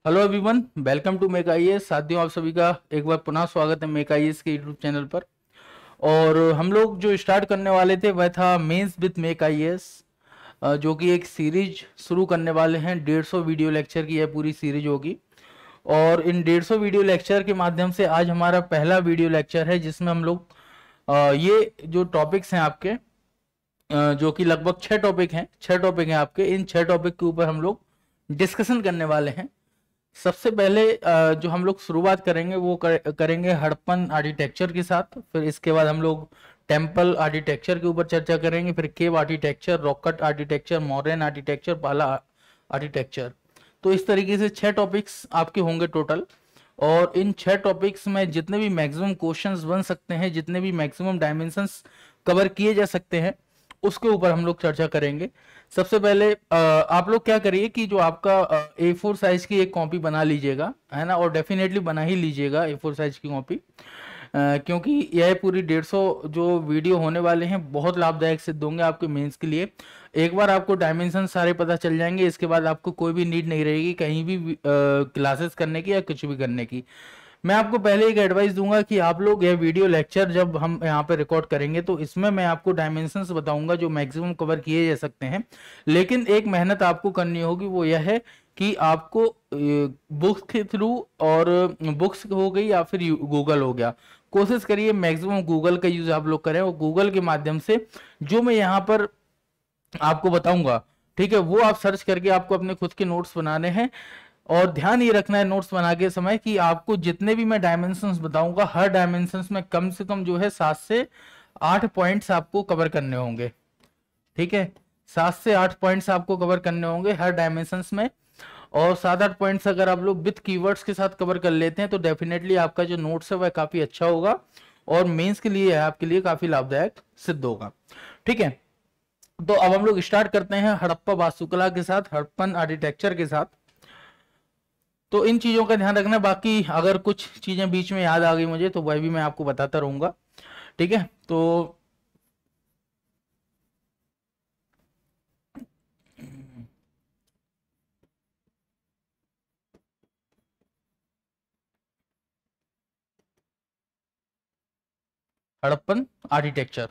Hello everyone, welcome to make IAS. साथियों, आप सभी का एक बार पुनः स्वागत है मेक आईएएस के यूट्यूब चैनल पर। और हम लोग जो स्टार्ट करने वाले थे वह था मेंस विद मेक आईएएस, जो कि एक सीरीज शुरू करने वाले हैं। 150 वीडियो लेक्चर की यह पूरी सीरीज होगी। और इन 150 वीडियो लेक्चर के माध्यम से आज हमारा पहला वीडियो लेक्चर है, जिसमें हम लोग ये जो टॉपिक्स हैं आपके, जो कि लगभग 6 टॉपिक हैं आपके। इन 6 टॉपिक के ऊपर हम लोग डिस्कशन करने वाले हैं। सबसे पहले जो हम लोग शुरुआत करेंगे वो करेंगे हड़प्पन आर्किटेक्चर के साथ। फिर इसके बाद हम लोग टेम्पल आर्किटेक्चर के ऊपर चर्चा करेंगे। फिर cave architecture, rock cut architecture, modern architecture, Pala architecture. तो इस तरीके से 6 टॉपिक्स आपके होंगे टोटल। और इन 6 टॉपिक्स में जितने भी मैक्सिमम क्वेश्चंस बन सकते हैं, जितने भी मैक्सिमम डायमेंशंस कवर किए जा सकते हैं, उसके ऊपर हम लोग चर्चा करेंगे। सबसे पहले आप लोग क्या करिए कि जो आपका A4 साइज की एक कॉपी बना लीजिएगा, है ना। और डेफिनेटली बना ही लीजिएगा A4 साइज की कॉपी, क्योंकि यह पूरी 150 जो वीडियो होने वाले हैं बहुत लाभदायक सिद्ध होंगे आपके मेंस के लिए। एक बार आपको डायमेंशन सारे पता चल जाएंगे, इसके बाद आपको कोई भी नीड नहीं रहेगी कहीं भी क्लासेस करने की या कुछ भी करने की। मैं आपको पहले एक एडवाइस दूंगा कि आप लोग यह वीडियो लेक्चर जब हम यहाँ पे रिकॉर्ड करेंगे तो इसमें मैं आपको डायमेंशंस बताऊंगा जो मैक्सिमम कवर किए जा सकते हैं। लेकिन एक मेहनत आपको करनी होगी, वो यह है कि आपको बुक्स के थ्रू, और बुक्स हो गई या फिर गूगल हो गया, कोशिश करिए मैक्सिमम गूगल का यूज आप लोग करें। और गूगल के माध्यम से जो मैं यहाँ पर आपको बताऊंगा, ठीक है, वो आप सर्च करके आपको अपने खुद के नोट्स बनाने हैं। और ध्यान ये रखना है नोट्स बनाते समय कि आपको जितने भी मैं डायमेंशंस बताऊंगा, हर डायमेंशंस में कम से कम जो है 7 से 8 पॉइंट्स आपको कवर करने होंगे। ठीक है, 7 से 8 पॉइंट्स आपको कवर करने होंगे हर डायमेंशंस में। और 7-8 पॉइंट्स अगर आप लोग विथ कीवर्ड्स के साथ कवर कर लेते हैं तो डेफिनेटली आपका जो नोट्स है वह काफी अच्छा होगा और मेंस के लिए आपके लिए काफी लाभदायक सिद्ध होगा। ठीक है, तो अब हम लोग स्टार्ट करते हैं हड़प्पा वास्तुकला के साथ, हड़प्पन आर्किटेक्चर के साथ। तो इन चीजों का ध्यान रखना। बाकी अगर कुछ चीजें बीच में याद आ गई मुझे तो वह भी मैं आपको बताता रहूंगा। ठीक है, तो हड़प्पन आर्किटेक्चर।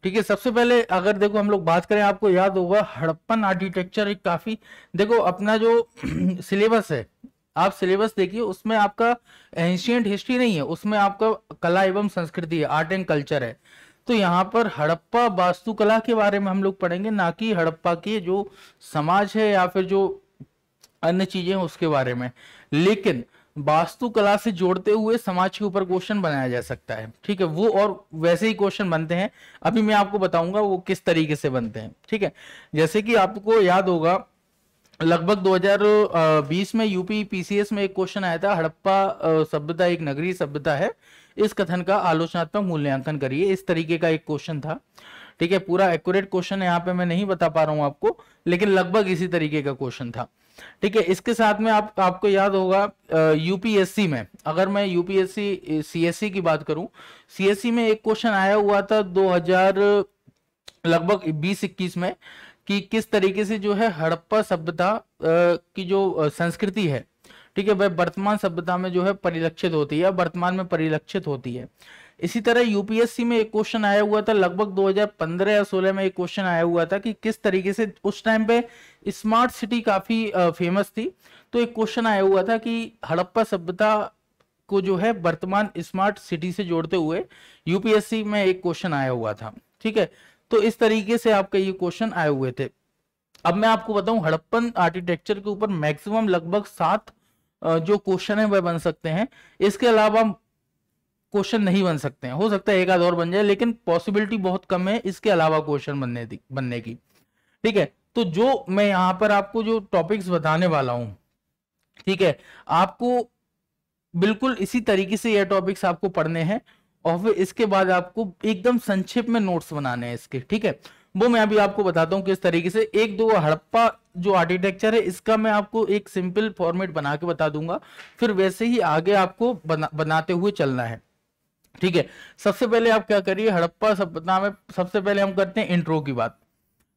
ठीक है, सबसे पहले अगर देखो हम लोग बात करें, आपको याद होगा हड़प्पन आर्किटेक्चर एक काफी, देखो अपना जो सिलेबस है, आप सिलेबस देखिए, उसमें आपका एंशियंट हिस्ट्री नहीं है, उसमें आपका कला एवं संस्कृति है, आर्ट एंड कल्चर है। तो यहाँ पर हड़प्पा वास्तुकला के बारे में हम लोग पढ़ेंगे, ना कि हड़प्पा के जो समाज है या फिर जो अन्य चीजें हैं उसके बारे में। लेकिन वास्तुकला से जोड़ते हुए समाज के ऊपर क्वेश्चन बनाया जा सकता है। ठीक है, वो और वैसे ही क्वेश्चन बनते हैं, अभी मैं आपको बताऊंगा वो किस तरीके से बनते हैं। ठीक है, जैसे कि आपको याद होगा लगभग 2020 में यूपी पीसीएस में एक क्वेश्चन आया था, हड़प्पा सभ्यता एक नगरीय सभ्यता है, इस कथन का आलोचनात्मक मूल्यांकन करिए। इस तरीके का एक क्वेश्चन था। ठीक है, पूरा एक्यूरेट क्वेश्चन यहाँ पे मैं नहीं बता पा रहा हूँ आपको, लेकिन लगभग इसी तरीके का क्वेश्चन था। ठीक है, इसके साथ में आपको याद होगा यूपीएससी में, अगर मैं यूपीएससी सीएससी की बात करूं, सीएससी में एक क्वेश्चन आया हुआ था 2000 लगभग 20-21 में, कि किस तरीके से जो है हड़प्पा सभ्यता की जो संस्कृति है, ठीक है, वह वर्तमान सभ्यता में जो है परिलक्षित होती है, वर्तमान में परिलक्षित होती है। इसी तरह यूपीएससी में एक क्वेश्चन आया हुआ था लगभग 2015 या 16 में, एक क्वेश्चन आया हुआ था कि किस तरीके से उस टाइम पे स्मार्ट सिटी काफी फेमस थी। तो एक क्वेश्चन आया हुआ था कि हड़प्पा सभ्यता को जो है वर्तमान स्मार्ट सिटी से जोड़ते हुए यूपीएससी में एक क्वेश्चन आया हुआ था। ठीक है, तो इस तरीके से आपके ये क्वेश्चन आए हुए थे। अब मैं आपको बताऊं, हड़प्पन आर्किटेक्चर के ऊपर मैक्सिमम लगभग 7 जो क्वेश्चन है वह बन सकते हैं। इसके अलावा क्वेश्चन नहीं बन सकते हैं, हो सकता है एक आध और बन जाए, लेकिन पॉसिबिलिटी बहुत कम है इसके अलावा क्वेश्चन बनने की। ठीक है, तो जो मैं यहाँ पर आपको जो टॉपिक्स बताने वाला हूं, ठीक है, आपको बिल्कुल इसी तरीके से ये टॉपिक्स आपको पढ़ने हैं। और फिर इसके बाद आपको एकदम संक्षेप में नोट्स बनाने हैं इसके। ठीक है, वो मैं अभी आपको बताता हूँ किस तरीके से। एक दो हड़प्पा जो आर्किटेक्चर है इसका मैं आपको एक सिंपल फॉर्मेट बना के बता दूंगा, फिर वैसे ही आगे आपको बनाते हुए चलना है। ठीक है, सबसे पहले आप क्या करिए, हड़प्पा सभ्यता में सबसे पहले हम करते हैं इंट्रो की बात।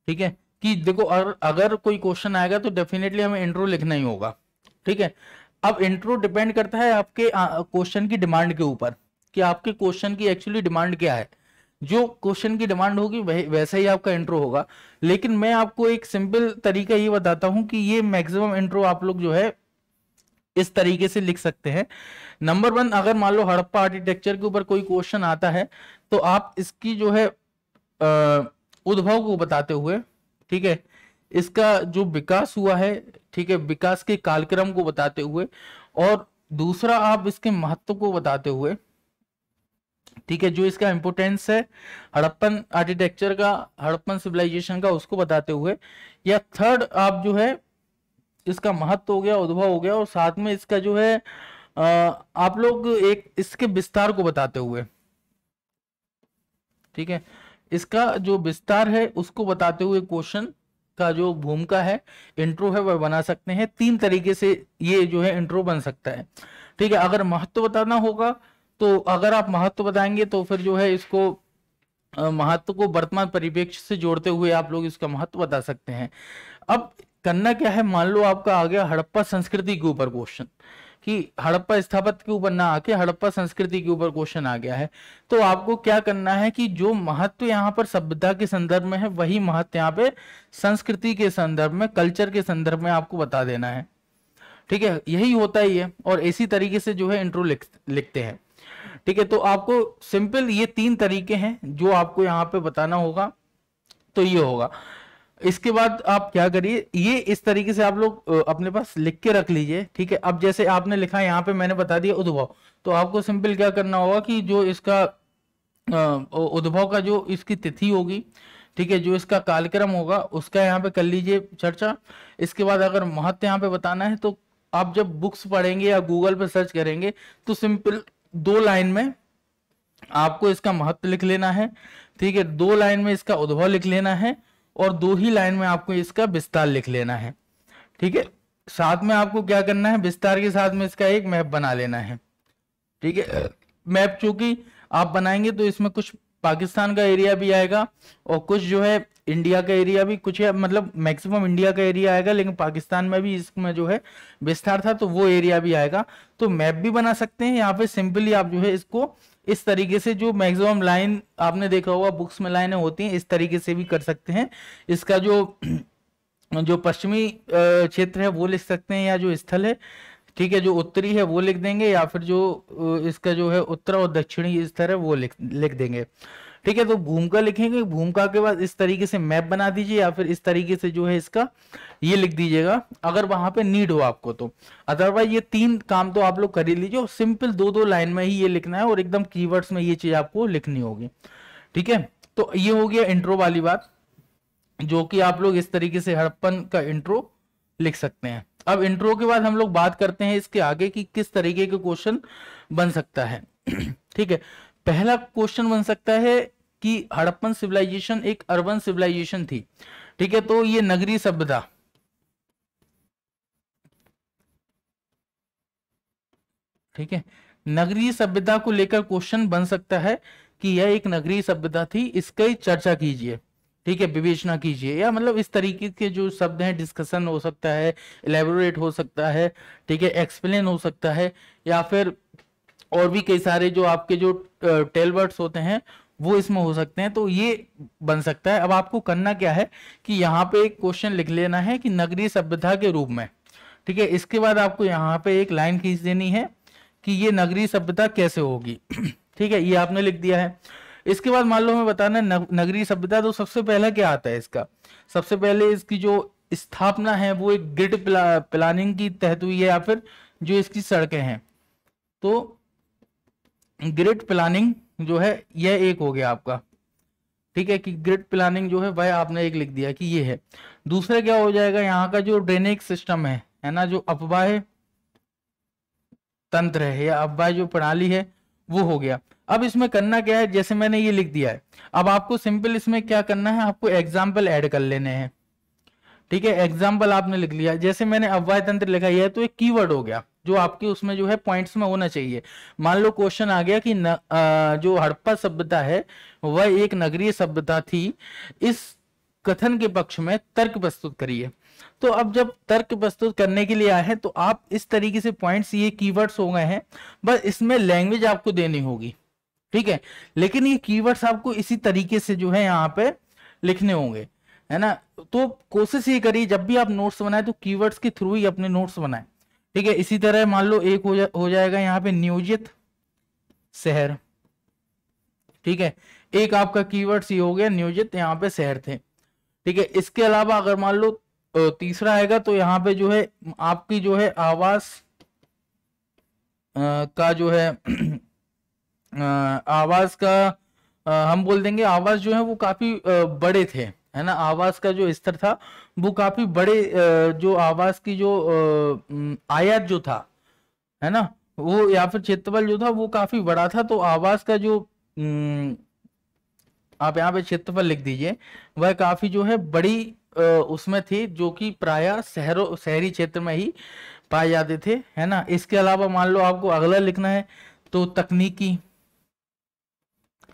ठीक है, कि देखो अगर कोई क्वेश्चन आएगा तो डेफिनेटली हमें इंट्रो लिखना ही होगा। ठीक है। अब इंट्रो डिपेंड करता है आपके क्वेश्चन की डिमांड के ऊपर, कि आपके क्वेश्चन की एक्चुअली डिमांड क्या है। जो क्वेश्चन की डिमांड होगी वैसा ही आपका इंट्रो होगा। लेकिन मैं आपको एक सिंपल तरीका ये बताता हूं कि ये मैक्सिमम इंट्रो आप लोग जो है इस तरीके से लिख सकते हैं। नंबर वन, अगर मान लो हड़प्पा आर्किटेक्चर के ऊपर कोई क्वेश्चन आता है तो आप इसकी जो है उद्भव को बताते हुए, ठीक है, इसका जो विकास हुआ है, ठीक है, विकास के कालक्रम को बताते हुए, और दूसरा आप इसके महत्व को बताते हुए, ठीक है, जो इसका इंपोर्टेंस है हड़प्पन आर्किटेक्चर का, हड़प्पन सिविलाइजेशन का, उसको बताते हुए, या थर्ड आप जो है इसका महत्व हो गया, उद्भव हो गया, और साथ में इसका जो है आप लोग एक इसके विस्तार को बताते हुए, ठीक है, इसका जो विस्तार है उसको बताते हुए क्वेश्चन का जो भूमिका है, इंट्रो है, वह बना सकते हैं। 3 तरीके से ये जो है इंट्रो बन सकता है। ठीक है, अगर महत्व बताना होगा तो अगर आप महत्व बताएंगे तो फिर जो है इसको महत्व को वर्तमान परिप्रेक्ष्य से जोड़ते हुए आप लोग इसका महत्व बता सकते हैं। अब करना क्या है, मान लो आपका आ गया हड़प्पा संस्कृति के ऊपर क्वेश्चन, कि हड़प्पा स्थापत्य के ऊपर ना आके हड़प्पा संस्कृति के ऊपर क्वेश्चन आ गया है, तो आपको क्या करना है कि जो महत्व यहाँ पर सभ्यता के संदर्भ में है वही महत्व यहाँ पे संस्कृति के संदर्भ में, कल्चर के संदर्भ में आपको बता देना है। ठीक है, यही होता ही है, और इसी तरीके से जो है इंट्रो लिखते हैं। ठीक है, तो आपको सिंपल ये 3 तरीके हैं जो आपको यहाँ पे बताना होगा, तो ये होगा। इसके बाद आप क्या करिए, ये इस तरीके से आप लोग अपने पास लिख के रख लीजिए। ठीक है, अब जैसे आपने लिखा यहाँ पे मैंने बता दिया उद्भव, तो आपको सिंपल क्या करना होगा कि जो इसका उद्भव का जो इसकी तिथि होगी, ठीक है, जो इसका कालक्रम होगा उसका यहाँ पे कर लीजिए चर्चा। इसके बाद अगर महत्व यहाँ पे बताना है तो आप जब बुक्स पढ़ेंगे या गूगल पे सर्च करेंगे तो सिंपल 2 लाइन में आपको इसका महत्व लिख लेना है। ठीक है, 2 लाइन में इसका उद्भव लिख लेना है, और 2 ही लाइन में आपको इसका विस्तार लिख लेना है। ठीक है, साथ में आपको क्या करना है, विस्तार के साथ में इसका एक मैप बना लेना है। ठीक है, मैप चूंकि आप बनाएंगे तो इसमें कुछ पाकिस्तान का एरिया भी आएगा और कुछ जो है इंडिया का एरिया भी, कुछ है मतलब मैक्सिमम इंडिया का एरिया आएगा, लेकिन पाकिस्तान में भी इसमें जो है विस्तार था तो वो एरिया भी आएगा। तो मैप भी बना सकते हैं यहाँ पे, सिंपली आप जो है इसको इस तरीके से, जो मैक्सिमम लाइन आपने देखा होगा बुक्स में लाइनें होती हैं, इस तरीके से भी कर सकते हैं। इसका जो पश्चिमी क्षेत्र है वो लिख सकते हैं, या जो स्थल है, ठीक है, जो उत्तरी है वो लिख देंगे, या फिर जो इसका जो है उत्तर और दक्षिणी स्तर है वो लिख देंगे। ठीक है, तो भूमिका लिखेंगे, भूमिका के बाद इस तरीके से मैप बना दीजिए, या फिर इस तरीके से जो है इसका ये लिख दीजिएगा अगर वहां पे नीड हो आपको तो। अदरवाइज ये 3 काम तो आप लोग कर ही लीजिए, और सिंपल 2-2 लाइन में ही ये लिखना है, और एकदम कीवर्ड्स में ये चीज आपको लिखनी होगी। ठीक है, तो ये हो गया इंट्रो वाली बात, जो कि आप लोग इस तरीके से हड़प्पन का इंट्रो लिख सकते हैं। अब इंट्रो के बाद हम लोग बात करते हैं इसके आगे कि किस तरीके के क्वेश्चन बन सकता है। ठीक है, पहला क्वेश्चन बन सकता है कि हड़प्पन सिविलाइजेशन एक अर्बन सिविलाइजेशन थी। ठीक है, तो ये नगरीय सभ्यता, ठीक है, नगरीय सभ्यता को लेकर क्वेश्चन बन सकता है कि यह एक नगरीय सभ्यता थी, इसकी चर्चा कीजिए। ठीक है, विवेचना कीजिए, या मतलब इस तरीके के जो शब्द हैं, डिस्कशन हो सकता है, इलेबोरेट हो सकता है, ठीक है, एक्सप्लेन हो सकता है, या फिर और भी कई सारे जो आपके जो टेल वर्ड्स होते हैं वो इसमें हो सकते हैं, तो ये बन सकता है। अब आपको करना क्या है कि यहाँ पे एक क्वेश्चन लिख लेना है कि नगरीय सभ्यता के रूप में। ठीक है, इसके बाद आपको यहाँ पे एक लाइन खींच देनी है कि ये नगरीय सभ्यता कैसे होगी। ठीक है, ये आपने लिख दिया है। इसके बाद मान लो हमें बताना है नगरीय सभ्यता, तो सबसे पहला क्या आता है इसका, सबसे पहले इसकी जो स्थापना है वो एक ग्रिड प्लानिंग की तहत हुई है, या फिर जो इसकी सड़कें हैं, तो ग्रिड प्लानिंग जो है यह एक हो गया आपका। ठीक है, कि ग्रिड प्लानिंग जो है वह आपने एक लिख दिया कि ये है। दूसरा क्या हो जाएगा, यहाँ का जो ड्रेनेज सिस्टम है ना, जो अपवाह तंत्र है या अपवाह जो प्रणाली है वो हो गया। अब इसमें करना क्या है, जैसे मैंने ये लिख दिया है, अब आपको सिंपल इसमें क्या करना है, आपको एग्जाम्पल ऐड कर लेने हैं। ठीक है, एग्जाम्पल आपने लिख लिया, जैसे मैंने अपवाह तंत्र लिखा है तो एक कीवर्ड हो गया जो आपके उसमें जो है पॉइंट्स में होना चाहिए। मान लो क्वेश्चन आ गया कि जो हड़प्पा सभ्यता है वह एक नगरीय सभ्यता थी, इस कथन के पक्ष में तर्क प्रस्तुत करिए। तो अब जब तर्क प्रस्तुत करने के लिए आए हैं तो आप इस तरीके से पॉइंट्स, ये कीवर्ड्स हो गए हैं, बस इसमें लैंग्वेज आपको देनी होगी, ठीक है। लेकिन ये कीवर्ड्स आपको इसी तरीके से जो है यहाँ पे लिखने होंगे, है ना। तो कोशिश ये करिए जब भी आप नोट्स बनाए तो कीवर्ड्स के थ्रू ही अपने नोट्स बनाए, ठीक है। इसी तरह मान लो एक हो जाएगा यहाँ पे नियोजित शहर, ठीक है। एक आपका कीवर्ड्स ये हो गया नियोजित, यहाँ पे शहर थे, ठीक है। इसके अलावा अगर मान लो तीसरा आएगा तो यहाँ पे जो है आपकी जो है आवास का जो है आवास का हम बोल देंगे, आवास जो है वो काफी बड़े थे, है ना। आवास का जो स्तर था वो काफी बड़े, जो आवास की जो आयात जो था, है ना, वो या फिर क्षेत्रफल जो था वो काफी बड़ा था। तो आवास का जो आप यहाँ पे क्षेत्रफल लिख दीजिए, वह काफी जो है बड़ी उसमें थी, जो कि प्रायः शहरी क्षेत्र में ही पाए जाते थे, है ना। इसके अलावा मान लो आपको अगला लिखना है तो तकनीकी,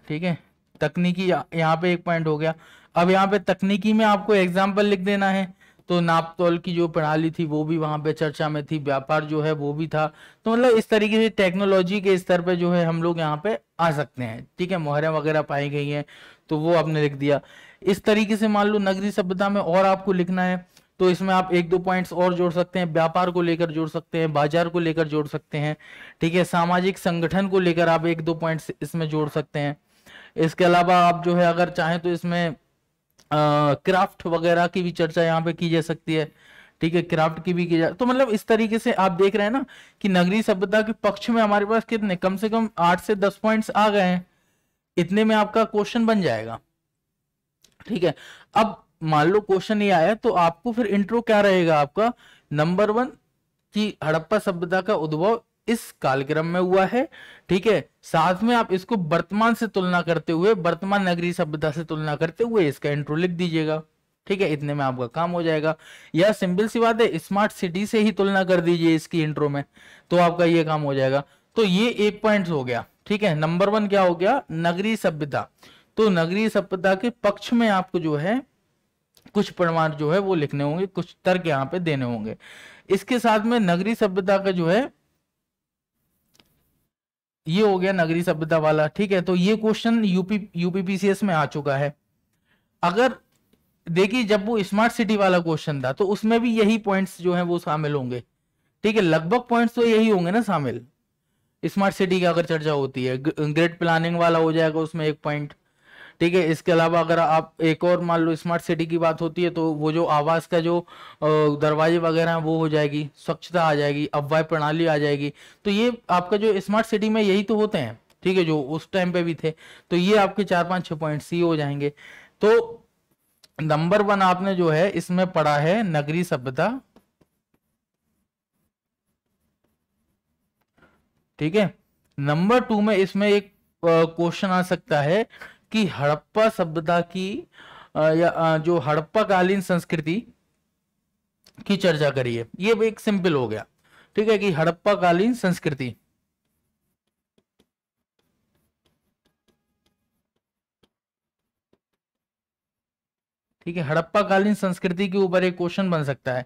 ठीक है। तकनीकी यहाँ पे एक पॉइंट हो गया। अब यहाँ पे तकनीकी में आपको एग्जाम्पल लिख देना है, तो नापतोल की जो प्रणाली थी वो भी वहां पे चर्चा में थी, व्यापार जो है वो भी था। तो मतलब इस तरीके से टेक्नोलॉजी के स्तर पे जो है हम लोग यहाँ पे आ सकते हैं, ठीक है। मोहरें वगैरह पाई गई हैं तो वो आपने लिख दिया। इस तरीके से मान लो नगरीय सभ्यता में और आपको लिखना है तो इसमें आप एक दो पॉइंट्स और जोड़ सकते हैं, व्यापार को लेकर जोड़ सकते हैं, बाजार को लेकर जोड़ सकते हैं, ठीक है। सामाजिक संगठन को लेकर आप एक दो पॉइंट्स इसमें जोड़ सकते हैं। इसके अलावा आप जो है अगर चाहें तो इसमें क्राफ्ट वगैरह की भी चर्चा यहाँ पे की जा सकती है, ठीक है। क्राफ्ट की भी की जा, तो मतलब इस तरीके से आप देख रहे हैं ना कि नगरीय सभ्यता के पक्ष में हमारे पास कितने, कम से कम 8 से 10 पॉइंट्स आ गए हैं। इतने में आपका क्वेश्चन बन जाएगा, ठीक है। अब मान लो क्वेश्चन ये आया तो आपको फिर इंट्रो क्या रहेगा आपका, नंबर 1 कि हड़प्पा सभ्यता का उद्भव इस कालक्रम में हुआ है, ठीक है। साथ में आप इसको वर्तमान से तुलना करते हुए, वर्तमान नगरीय सभ्यता से तुलना करते हुए इसका इंट्रो लिख दीजिएगा, ठीक है। इतने में आपका काम हो जाएगा। या सिंपल सी बात है, स्मार्ट सिटी से ही तुलना कर दीजिए इसकी इंट्रो में, तो आपका ये काम हो जाएगा। तो ये एक पॉइंट हो गया, ठीक है। नंबर 1 क्या हो गया, नगरीय सभ्यता। तो नगरीय सभ्यता के पक्ष में आपको जो है कुछ प्रमाण जो है वो लिखने होंगे, कुछ तर्क यहाँ पे देने होंगे। इसके साथ में नगरीय सभ्यता का जो है ये हो गया नगरीय सभ्यता वाला, ठीक है। तो ये क्वेश्चन यूपीपीसीएस में आ चुका है। अगर देखिए जब वो स्मार्ट सिटी वाला क्वेश्चन था तो उसमें भी यही पॉइंट्स जो हैं वो शामिल होंगे, ठीक है। लगभग पॉइंट्स तो यही होंगे ना शामिल, स्मार्ट सिटी की अगर चर्चा होती है। ग्रिड प्लानिंग वाला हो जाएगा उसमें एक पॉइंट, ठीक है। इसके अलावा अगर आप एक और मान लो स्मार्ट सिटी की बात होती है तो वो जो आवास का जो दरवाजे वगैरह हैं वो हो जाएगी, स्वच्छता आ जाएगी, अफवाह प्रणाली आ जाएगी। तो ये आपका जो स्मार्ट सिटी में यही तो होते हैं, ठीक है, जो उस टाइम पे भी थे। तो ये आपके 4-5-6 पॉइंट सी हो जाएंगे। तो नंबर 1 आपने जो है इसमें पढ़ा है नगरीय सभ्यता, ठीक है। नंबर 2 में इसमें एक क्वेश्चन आ सकता है कि हड़प्पा सभ्यता की या जो हड़प्पा कालीन संस्कृति की चर्चा करिए। ये भी एक सिंपल हो गया, ठीक है, कि हड़प्पा कालीन संस्कृति, ठीक है। हड़प्पा कालीन संस्कृति के ऊपर एक क्वेश्चन बन सकता है।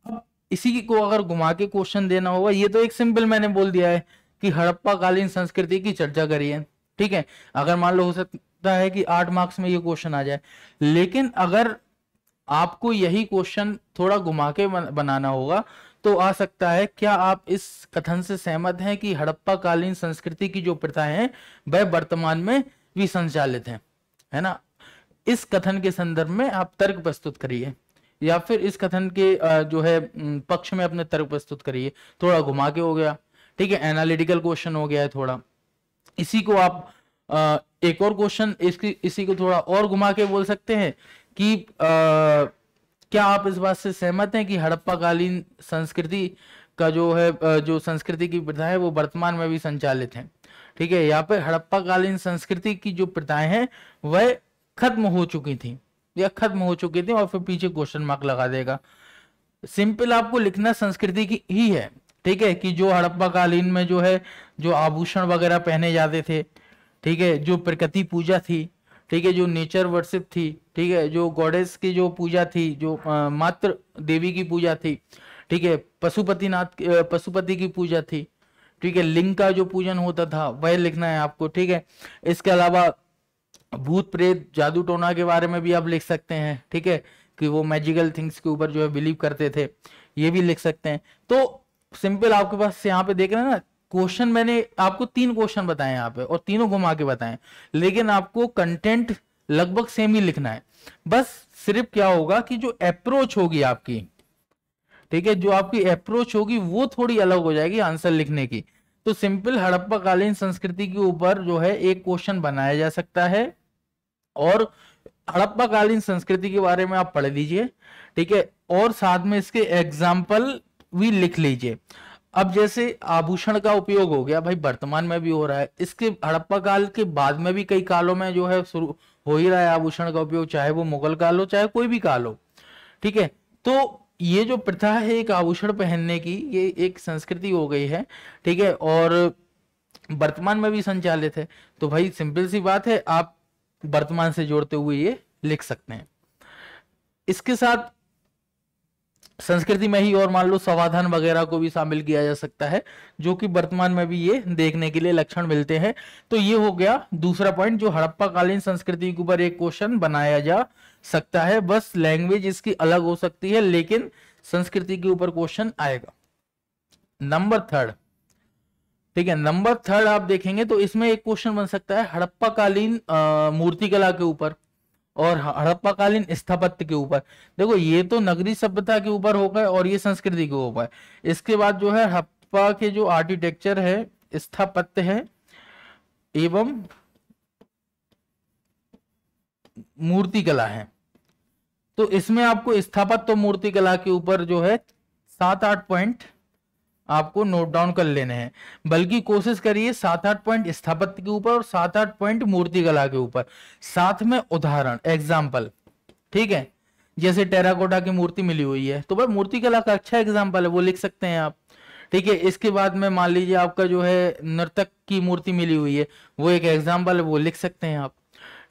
अब इसी को अगर घुमा के क्वेश्चन देना होगा, ये तो एक सिंपल मैंने बोल दिया है कि हड़प्पा कालीन संस्कृति की चर्चा करिए, ठीक है। अगर मान लो हो सकता है कि 8 मार्क्स में ये क्वेश्चन आ जाए, लेकिन अगर आपको यही क्वेश्चन थोड़ा घुमा के बनाना होगा तो आ सकता है, क्या आप इस कथन से सहमत हैं कि हड़प्पा कालीन संस्कृति की जो प्रथा है वह वर्तमान में भी संचालित है ना। इस कथन के संदर्भ में आप तर्क प्रस्तुत करिए, या फिर इस कथन के जो है पक्ष में अपने तर्क प्रस्तुत करिए। थोड़ा घुमा के हो गया, ठीक है, एनालिटिकल क्वेश्चन हो गया है थोड़ा। इसी को आप एक और क्वेश्चन इसी को थोड़ा और घुमा के बोल सकते हैं कि क्या आप इस बात से सहमत हैं कि हड़प्पा कालीन संस्कृति का जो है जो संस्कृति की प्रथा है वो वर्तमान में भी संचालित है, ठीक है। यहाँ पे हड़प्पा कालीन संस्कृति की जो प्रथाएं हैं वह खत्म हो चुकी थी या खत्म हो चुकी थी, और फिर पीछे क्वेश्चन मार्क लगा देगा। सिंपल आपको लिखना संस्कृति की ही है, ठीक है, कि जो हड़प्पा कालीन में जो है जो आभूषण वगैरह पहने जाते थे, ठीक है, जो प्रकृति पूजा थी, ठीक है, जो नेचर वर्शिप थी, ठीक है, जो गॉडेस की जो पूजा थी, जो मातृ देवी की पूजा थी, ठीक है, पशुपति की पूजा थी, ठीक है, लिंग का जो पूजन होता था वह लिखना है आपको, ठीक है। इसके अलावा भूत प्रेत जादू टोना के बारे में भी आप लिख सकते हैं, ठीक है, कि वो मैजिकल थिंग्स के ऊपर जो है बिलीव करते थे, ये भी लिख सकते हैं। तो सिंपल आपके पास यहाँ पे देख रहे हैं ना, क्वेश्चन मैंने आपको 3 क्वेश्चन बताए यहाँ पे और तीनों घुमा के बताए, लेकिन आपको कंटेंट लगभग सेम ही लिखना है। बस सिर्फ क्या होगा कि जो अप्रोच होगी आपकी, ठीक है, जो आपकी अप्रोच होगी वो थोड़ी अलग हो जाएगी आंसर लिखने की। तो सिंपल हड़प्पा कालीन संस्कृति के ऊपर जो है एक क्वेश्चन बनाया जा सकता है, और हड़प्पा कालीन संस्कृति के बारे में आप पढ़ लीजिए, ठीक है, और साथ में इसके एग्जाम्पल भी लिख लीजिए। अब जैसे आभूषण का उपयोग हो गया भाई, वर्तमान में भी हो रहा है, इसके हड़प्पा काल के बाद में भी कई कालों में जो है शुरू हो ही रहा है आभूषण का उपयोग, चाहे वो मुगल काल हो चाहे कोई भी काल हो, ठीक है। तो ये जो प्रथा है एक आभूषण पहनने की, ये एक संस्कृति हो गई है, ठीक है, और वर्तमान में भी संचालित है। तो भाई सिंपल सी बात है, आप वर्तमान से जोड़ते हुए ये लिख सकते हैं। इसके साथ संस्कृति में ही और मान लो समाधान वगैरह को भी शामिल किया जा सकता है, जो कि वर्तमान में भी ये देखने के लिए लक्षण मिलते हैं। तो ये हो गया दूसरा पॉइंट, जो हड़प्पा कालीन संस्कृति के ऊपर एक क्वेश्चन बनाया जा सकता है। बस लैंग्वेज इसकी अलग हो सकती है, लेकिन संस्कृति के ऊपर क्वेश्चन आएगा। नंबर 3, ठीक है, नंबर 3 आप देखेंगे तो इसमें एक क्वेश्चन बन सकता है हड़प्पा कालीन मूर्तिकला के ऊपर और हड़प्पा कालीन स्थापत्य के ऊपर। देखो ये तो नगरी सभ्यता के ऊपर हो गए और ये संस्कृति के ऊपर। इसके बाद जो है हड़प्पा के जो आर्किटेक्चर है, स्थापत्य है एवं मूर्तिकला है। तो इसमें आपको स्थापत्य और मूर्तिकला के ऊपर जो है 7-8 पॉइंट आपको नोट डाउन कर लेने हैं। बल्कि कोशिश करिए 7-8 पॉइंट स्थापत्य के ऊपर और 7-8 पॉइंट मूर्तिकला के ऊपर, साथ में उदाहरण एग्जाम्पल, ठीक है। जैसे टेराकोटा की मूर्ति मिली हुई है तो भाई मूर्तिकला का अच्छा एग्जाम्पल है, वो लिख सकते हैं आप, ठीक है। इसके बाद में मान लीजिए आपका जो है नर्तक की मूर्ति मिली हुई है, वो एक एग्जाम्पल है, वो लिख सकते हैं आप,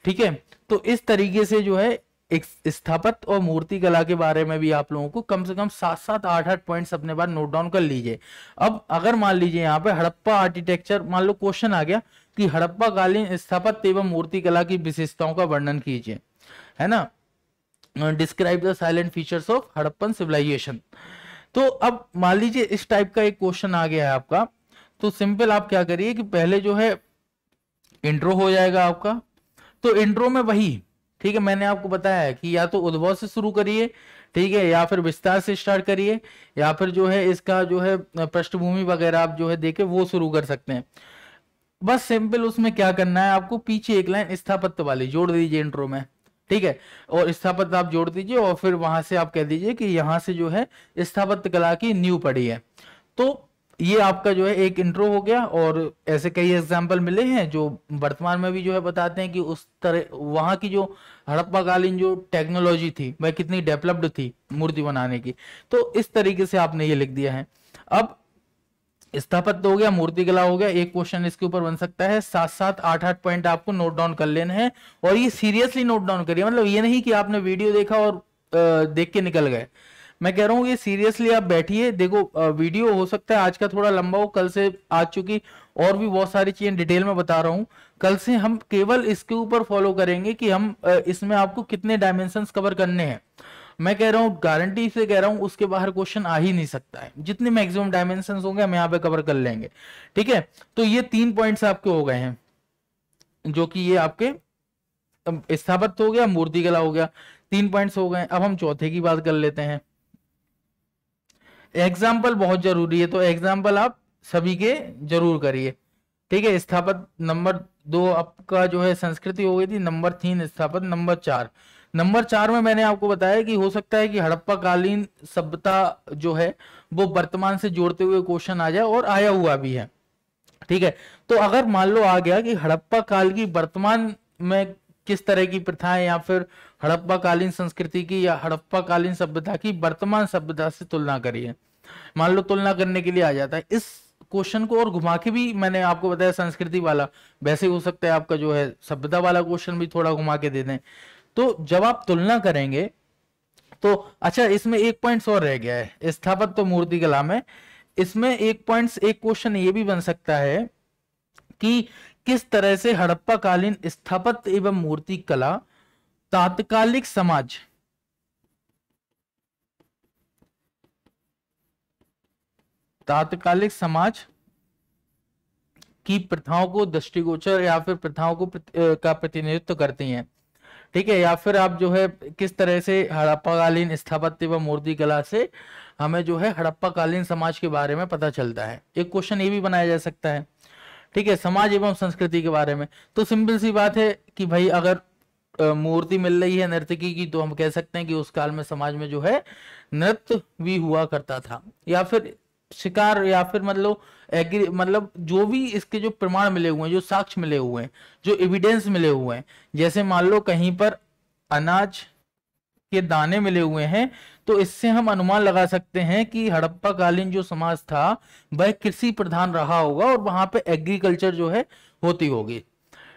ठीक है। तो इस तरीके से जो है एक स्थापत्य और मूर्ति कला के बारे में भी आप लोगों को कम से कम 7-7, 8-8 पॉइंट्स अपने बार नोट डाउन कर लीजिए। अब अगर मान लीजिए यहाँ पे हड़प्पा आर्किटेक्चर, मान लो क्वेश्चन आ गया कि हड़प्पा कालीन स्थापत्य एवं मूर्ति कला की विशेषताओं का वर्णन कीजिए, है ना, describe the silent features of Harappan civilisation. तो अब मान लीजिए इस टाइप का एक क्वेश्चन आ गया है आपका, तो सिंपल आप क्या करिए कि पहले जो है इंट्रो हो जाएगा आपका। तो इंट्रो में वही, ठीक है, मैंने आपको बताया है कि या तो उद्भव से शुरू करिए, ठीक है, या फिर विस्तार से स्टार्ट करिए, या फिर जो है इसका जो है पृष्ठभूमि वगैरह आप जो है देखे वो शुरू कर सकते हैं। बस सिंपल उसमें क्या करना है, आपको पीछे एक लाइन स्थापत्य वाली जोड़ दीजिए इंट्रो में, ठीक है, और स्थापत्य आप जोड़ दीजिए और फिर वहां से आप कह दीजिए कि यहाँ से जो है स्थापत्य कला की नींव पड़ी है। तो ये आपका जो है एक इंट्रो हो गया। और ऐसे कई एग्जाम्पल मिले हैं जो वर्तमान में भी जो है बताते हैं कि उस तरह वहां की जो हड़प्पा कालीन जो टेक्नोलॉजी थी वह कितनी डेवलप्ड थी मूर्ति बनाने की। तो इस तरीके से आपने ये लिख दिया है। अब स्थापत्य हो गया, मूर्तिकला हो गया, एक क्वेश्चन इसके ऊपर बन सकता है। 7-7, 8-8 पॉइंट आपको नोट डाउन कर लेने हैं और ये सीरियसली नोट डाउन करिए। मतलब ये नहीं कि आपने वीडियो देखा और देख के निकल गए। मैं कह रहा हूँ ये सीरियसली आप बैठिए, देखो वीडियो हो सकता है आज का थोड़ा लंबा हो, कल से आज चुकी और भी बहुत सारी चीजें डिटेल में बता रहा हूँ। कल से हम केवल इसके ऊपर फॉलो करेंगे कि हम इसमें आपको कितने डायमेंशंस कवर करने हैं। मैं कह रहा हूँ, गारंटी से कह रहा हूँ, उसके बाहर क्वेश्चन आ ही नहीं सकता है। जितने मैक्सिमम डायमेंशंस होंगे हम यहाँ पे कवर कर लेंगे, ठीक है। तो ये 3 पॉइंट्स आपके हो गए हैं, जो कि ये आपके स्थापत्य हो गया, मूर्तिकला हो गया, 3 पॉइंट्स हो गए। अब हम चौथे की बात कर लेते हैं। एग्जाम्पल बहुत जरूरी है, तो एग्जाम्पल आप सभी के जरूर करिए, ठीक है। स्थापत्य नंबर 2 आपका जो है संस्कृति हो गई थी, नंबर 3 स्थापत्य, नंबर 4 में मैंने आपको बताया कि हो सकता है कि हड़प्पा कालीन सभ्यता जो है वो वर्तमान से जोड़ते हुए क्वेश्चन आ जाए, और आया हुआ भी है, ठीक है। तो अगर मान लो आ गया कि हड़प्पा काल की वर्तमान में किस तरह की प्रथाएं, या फिर हड़प्पा कालीन संस्कृति की या हड़प्पा कालीन सभ्यता की वर्तमान सभ्यता से तुलना करिए, मान लो तुलना करने के लिए आ जाता है। इस क्वेश्चन को और घुमा के भी मैंने आपको बताया संस्कृति वाला, वैसे ही हो सकता है आपका जो है सभ्यता वाला क्वेश्चन भी थोड़ा घुमा के दे दें। तो जब आप तुलना करेंगे तो अच्छा, इसमें एक पॉइंट और रह गया है स्थापत्य तो मूर्ति कला में। इसमें एक क्वेश्चन ये भी बन सकता है कि किस तरह से हड़प्पा कालीन स्थापत्य एवं मूर्ति कला तात्कालिक समाज की प्रथाओं को दृष्टिगोचर या फिर प्रथाओं को का प्रतिनिधित्व करती हैं। ठीक है, या फिर आप जो है किस तरह से हड़प्पा कालीन स्थापत्य व मूर्ति कला से हमें जो है हड़प्पा कालीन समाज के बारे में पता चलता है। एक क्वेश्चन ये भी बनाया जा सकता है। ठीक है, समाज एवं संस्कृति के बारे में तो सिंपल सी बात है कि भाई अगर मूर्ति मिल रही है नर्तकी की तो हम कह सकते हैं कि उस काल में समाज में जो है नृत्य भी हुआ करता था, या फिर शिकार, या फिर मतलब जो भी इसके जो प्रमाण मिले हुए हैं, जो साक्ष्य मिले हुए हैं, जो एविडेंस मिले हुए हैं, जैसे मान लो कहीं पर अनाज के दाने मिले हुए हैं, तो इससे हम अनुमान लगा सकते हैं कि हड़प्पा कालीन जो समाज था वह कृषि प्रधान रहा होगा और वहां पे एग्रीकल्चर जो है होती होगी।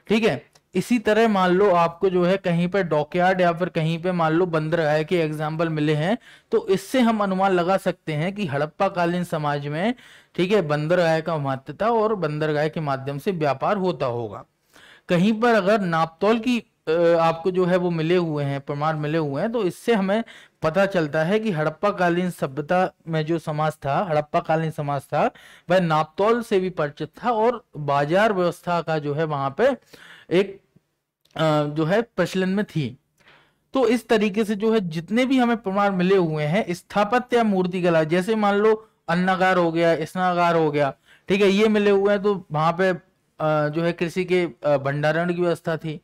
ठीक है, इसी तरह मान लो आपको जो है कहीं पे डॉकयार्ड या फिर कहीं पे मान लो बंदरगाह के एग्जाम्पल मिले हैं, तो इससे हम अनुमान लगा सकते हैं कि हड़प्पा कालीन समाज में, ठीक है, बंदरगाह का महत्व था और बंदरगाह के माध्यम से व्यापार होता होगा। कहीं पर अगर नापतोल की आपको जो है वो मिले हुए हैं, प्रमाण मिले हुए हैं, तो इससे हमें पता चलता है कि हड़प्पा कालीन सभ्यता में जो समाज था, हड़प्पा कालीन समाज था, वह नापतोल से भी परिचित था और बाजार व्यवस्था का जो है वहां पे एक जो है प्रचलन में थी। तो इस तरीके से जो है जितने भी हमें प्रमाण मिले हुए हैं स्थापत्य या मूर्तिकला, जैसे मान लो अन्नागार हो गया, स्नागार हो गया, ठीक है, ये मिले हुए हैं, तो वहां पे जो है कृषि के भंडारण की व्यवस्था थी।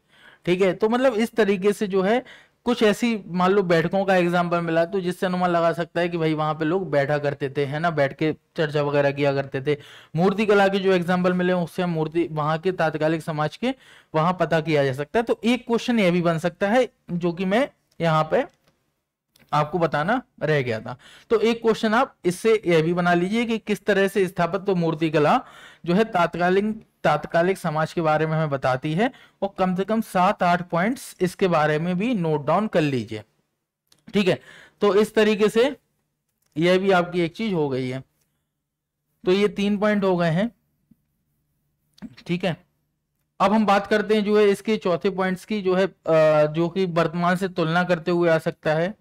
ठीक है, तो मतलब इस तरीके से जो है कुछ ऐसी मान लो बैठकों का एग्जाम्पल मिला, तो जिससे अनुमान लगा सकता है कि भाई वहां पे लोग बैठा करते थे, है ना, बैठ के चर्चा वगैरह किया करते थे। मूर्ति कला के जो एग्जाम्पल मिले उससे मूर्ति वहां के तात्कालिक समाज के वहां पता किया जा सकता है। तो एक क्वेश्चन यह भी बन सकता है जो कि मैं यहाँ पे आपको बताना रह गया था। तो एक क्वेश्चन आप इससे यह भी बना लीजिए कि किस तरह से स्थापत्य मूर्ति कला जो है तात्कालिक समाज के बारे में हमें बताती है, और कम से कम 7-8 पॉइंट्स इसके बारे में भी नोट डाउन कर लीजिए। ठीक है, तो इस तरीके से यह भी आपकी एक चीज हो गई है। तो ये 3 पॉइंट हो गए हैं। ठीक है, अब हम बात करते हैं जो है इसके चौथे पॉइंट्स की, जो है जो कि वर्तमान से तुलना करते हुए आ सकता है।